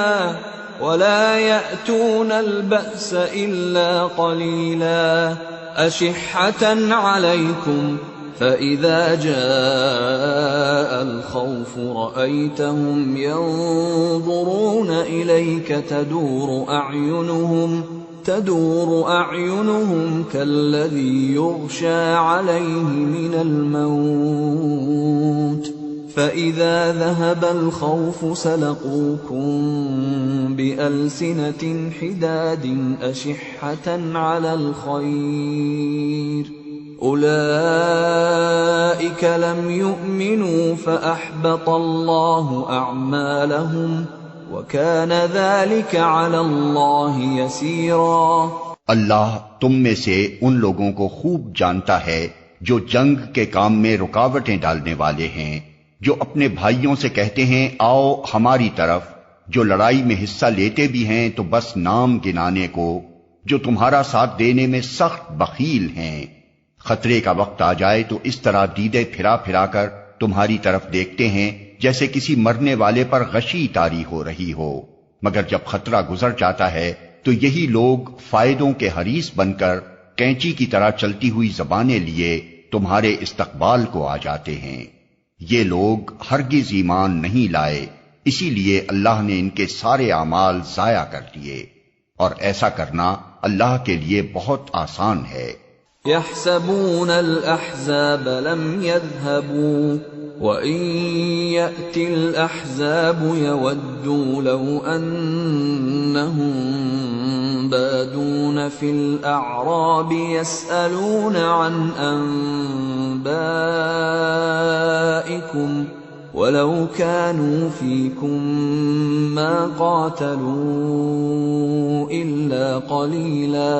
ولا يأتون البأس إلا قليلا أشحة عليكم فإذا جاء الخوف رأيتهم ينظرون إليك تدور أعينهم كالذي يغشى عليه من الموت فإذا ذهب الخوف سلقوكم بألسنة حداد أشحة على الخير أولئك لم يؤمنوا فأحبط الله أعمالهم وَكَانَ ذَلِكَ عَلَى اللَّهِ يَسِيرًا۔ اللہ تم میں سے ان لوگوں کو خوب جانتا ہے جو جنگ کے کام میں رکاوٹیں ڈالنے والے ہیں، جو اپنے بھائیوں سے کہتے ہیں آؤ ہماری طرف، جو لڑائی میں حصہ لیتے بھی ہیں تو بس نام گنانے کو، جو تمہارا ساتھ دینے میں سخت بخیل ہیں۔ خطرے کا وقت آ جائے تو اس طرح دیدے پھرا پھرا کر تمہاری طرف دیکھتے ہیں جیسے کسی مرنے والے پر غشی طاری ہو رہی ہو، مگر جب خطرہ گزر جاتا ہے تو یہی لوگ فائدوں کے حریص بن کر کینچی کی طرح چلتی ہوئی زبانیں لیے تمہارے استقبال کو آ جاتے ہیں۔ یہ لوگ ہرگز ایمان نہیں لائے، اسی لیے اللہ نے ان کے سارے اعمال ضائع کر دیے، اور ایسا کرنا اللہ کے لیے بہت آسان ہے۔ يحسبون الأحزاب لم يذهبوا وإن يأتي الأحزاب يودوا لو أنهم بادون في الأعراب يسألون عن أنبائكم ولو كانوا فيكم ما قاتلوا إلا قليلا۔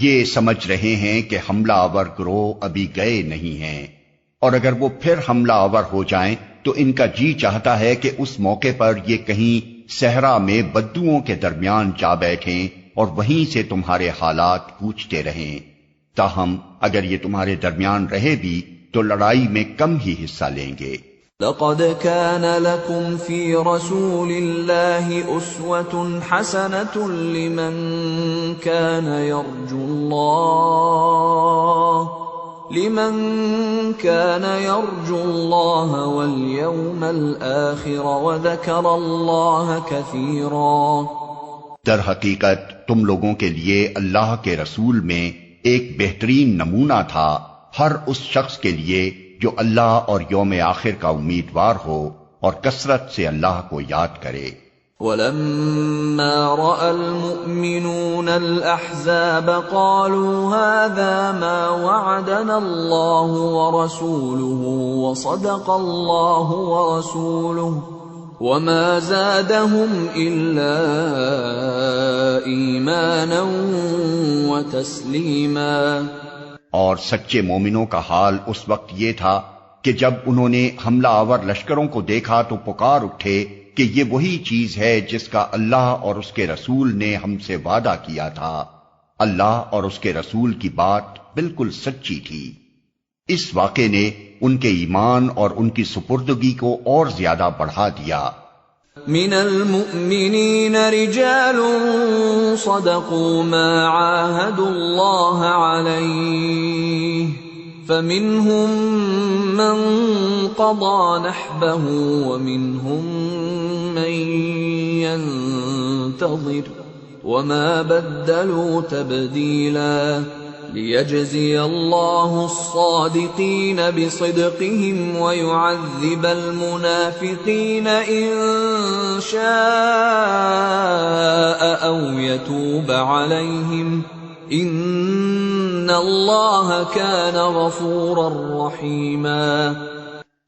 یہ سمجھ رہے ہیں کہ حملہ آور گروہ ابھی گئے نہیں ہیں، اور اگر وہ پھر حملہ آور ہو جائیں تو ان کا جی چاہتا ہے کہ اس موقع پر یہ کہیں صحرا میں بدوؤں کے درمیان جا بیٹھیں اور وہیں سے تمہارے حالات پوچھتے رہیں، تاہم اگر یہ تمہارے درمیان رہے بھی تو لڑائی میں کم ہی حصہ لیں گے۔ لقد كان لكم في رسول الله أسوة حسنة لمن كان يرجو الله واليوم الآخر وذكر الله كثيرا۔ در حقیقت تم لوگوں کے لیے اللہ کے رسول میں ایک بہترین نمونہ تھا ہر اس شخص کے لیے جو اللہ اور یوم آخر کا امیدوار ہو اور کثرت سے اللہ کو یاد کرے۔ وَلَمَّا رَأَى الْمُؤْمِنُونَ الْأَحْزَابَ قَالُوا هَذَا مَا وَعَدَنَا اللَّهُ وَرَسُولُهُ وَصَدَقَ اللَّهُ وَرَسُولُهُ وَمَا زَادَهُمْ إِلَّا إِيمَانًا وَتَسْلِيمًا۔ اور سچے مومنوں کا حال اس وقت یہ تھا کہ جب انہوں نے حملہ آور لشکروں کو دیکھا تو پکار اٹھے کہ یہ وہی چیز ہے جس کا اللہ اور اس کے رسول نے ہم سے وعدہ کیا تھا۔ اللہ اور اس کے رسول کی بات بالکل سچی تھی۔ اس واقعے نے ان کے ایمان اور ان کی سپردگی کو اور زیادہ بڑھا دیا۔ من المؤمنین رجال صدقوا ما عاهدوا الله عليه فمنهم من قضى نحبه ومنهم من ينتظر وما بدلوا تبديلا ليجزي الله الصادقين بصدقهم ويعذب المنافقين إن شاء أو يتوب عليهم إن الله كان غفورا رحيما۔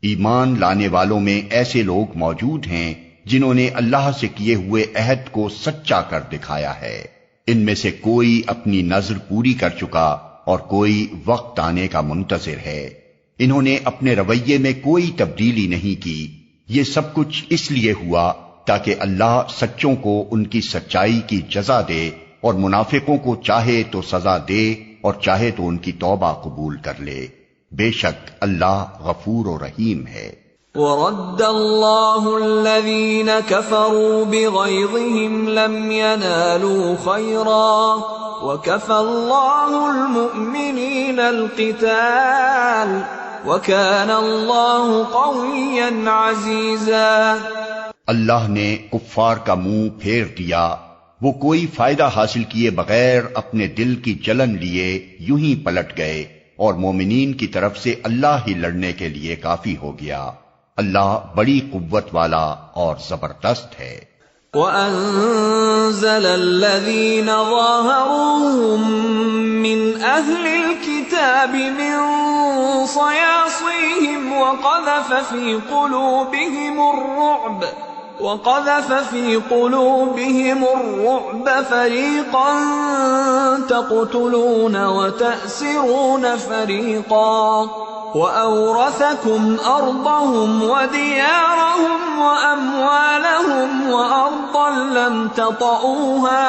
ایمان لانے والوں میں ایسے لوگ موجود ہیں جنہوں نے اللہ سے کیے ہوئے عہد کو سچا کر دکھایا ہے، ان میں سے کوئی اپنی نظر پوری کر چکا اور کوئی وقت آنے کا منتظر ہے۔ انہوں نے اپنے رویے میں کوئی تبدیلی نہیں کی۔ یہ سب کچھ اس لیے ہوا تاکہ اللہ سچوں کو ان کی سچائی کی جزا دے اور منافقوں کو چاہے تو سزا دے اور چاہے تو ان کی توبہ قبول کر لے۔ بے شک اللہ غفور و رحیم ہے۔ وَرَدَّ اللَّهُ الَّذِينَ كَفَرُوا بِغَيْظِهِمْ لَمْ يَنَالُوا خَيْرًا وَكَفَى اللَّهُ الْمُؤْمِنِينَ الْقِتَالَ وَكَانَ اللَّهُ قَوِيًّا عَزِيزًا۔ اللہ نے کفار کا منہ پھیر دیا، وہ کوئی فائدہ حاصل کیے بغیر اپنے دل کی جلن لیے یوں ہی پلٹ گئے، اور مومنین کی طرف سے اللہ ہی لڑنے کے لیے کافی ہو گیا۔ اللہ بڑی قوت والا اور زبردست ہے۔ وَأَنزَلَ الَّذِينَ ظَاهَرُوهُم مِّنْ أَهْلِ الْكِتَابِ مِنْ صَيَاصِيهِمْ وَقَذَفَ فِي قُلُوبِهِمُ الرُّعْبَ فَرِيقًا تَقْتُلُونَ وَتَأْسِرُونَ فَرِيقًا وَأَوْرَثَكُمْ أَرْضَهُمْ وَدِيَارَهُمْ وَأَمْوَالَهُمْ وَأَرْضًا لَّمْ تَطَئُوهَا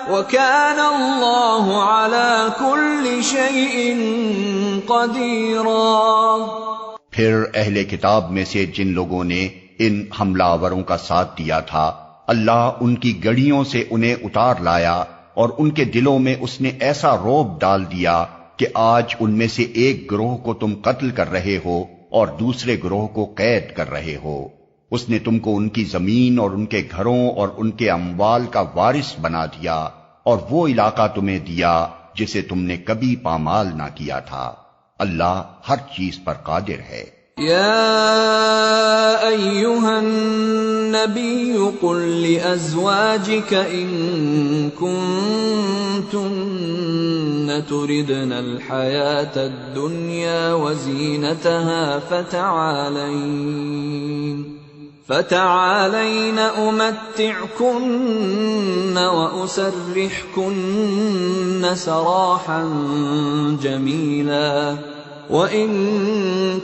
وَكَانَ اللَّهُ عَلَى كُلِّ شَيْءٍ قَدِيرًا۔ پھر اہل کتاب میں سے جن لوگوں نے ان حملہ آوروں کا ساتھ دیا تھا اللہ ان کی گڑیوں سے انہیں اتار لایا اور ان کے دلوں میں اس نے ایسا رعب ڈال دیا کہ آج ان میں سے ایک گروہ کو تم قتل کر رہے ہو اور دوسرے گروہ کو قید کر رہے ہو۔ اس نے تم کو ان کی زمین اور ان کے گھروں اور ان کے اموال کا وارث بنا دیا اور وہ علاقہ تمہیں دیا جسے تم نے کبھی پامال نہ کیا تھا۔ اللہ ہر چیز پر قادر ہے۔ يا أيها النبي قل لأزواجك إن كنتن تردن الحياة الدنيا وزينتها فتعالين أمتعكن وأسرحكن سراحا جميلا وَإِن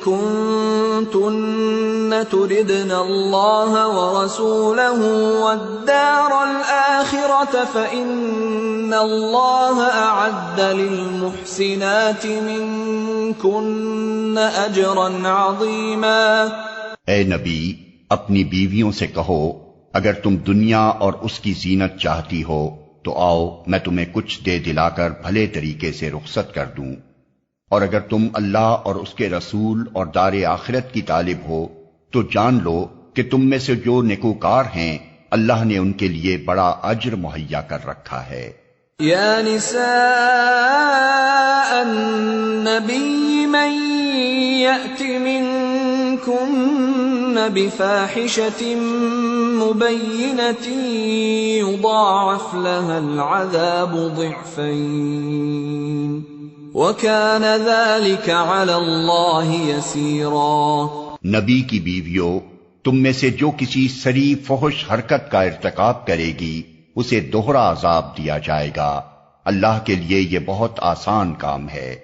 كُنتُنَّ تُرِدْنَ اللَّهَ وَرَسُولَهُ وَالدَّارَ الْآخِرَةَ فَإِنَّ اللَّهَ أَعَدَّ لِلْمُحْسِنَاتِ مِنكُنَّ أَجْرًا عَظِيمًا۔ اے نبی، اپنی بیویوں سے کہو اگر تم دنیا اور اس کی زینت چاہتی ہو تو آؤ میں تمہیں کچھ دے دلا کر بھلے طریقے سے رخصت کر دوں، اور اگر تم اللہ اور اس کے رسول اور دار آخرت کی طالب ہو تو جان لو کہ تم میں سے جو نیکوکار ہیں اللہ نے ان کے لیے بڑا اجر مہیا کر رکھا ہے۔ یا نساء النبی من یأت منکن بفاحشة مبینة یضاعف لها العذاب ضعفین وَكَانَ ذَلِكَ عَلَى اللَّهِ يَسِيرًا۔ نبی کی بیویوں، تم میں سے جو کسی سری فحش حرکت کا ارتکاب کرے گی اسے دوہرا عذاب دیا جائے گا، اللہ کے لیے یہ بہت آسان کام ہے۔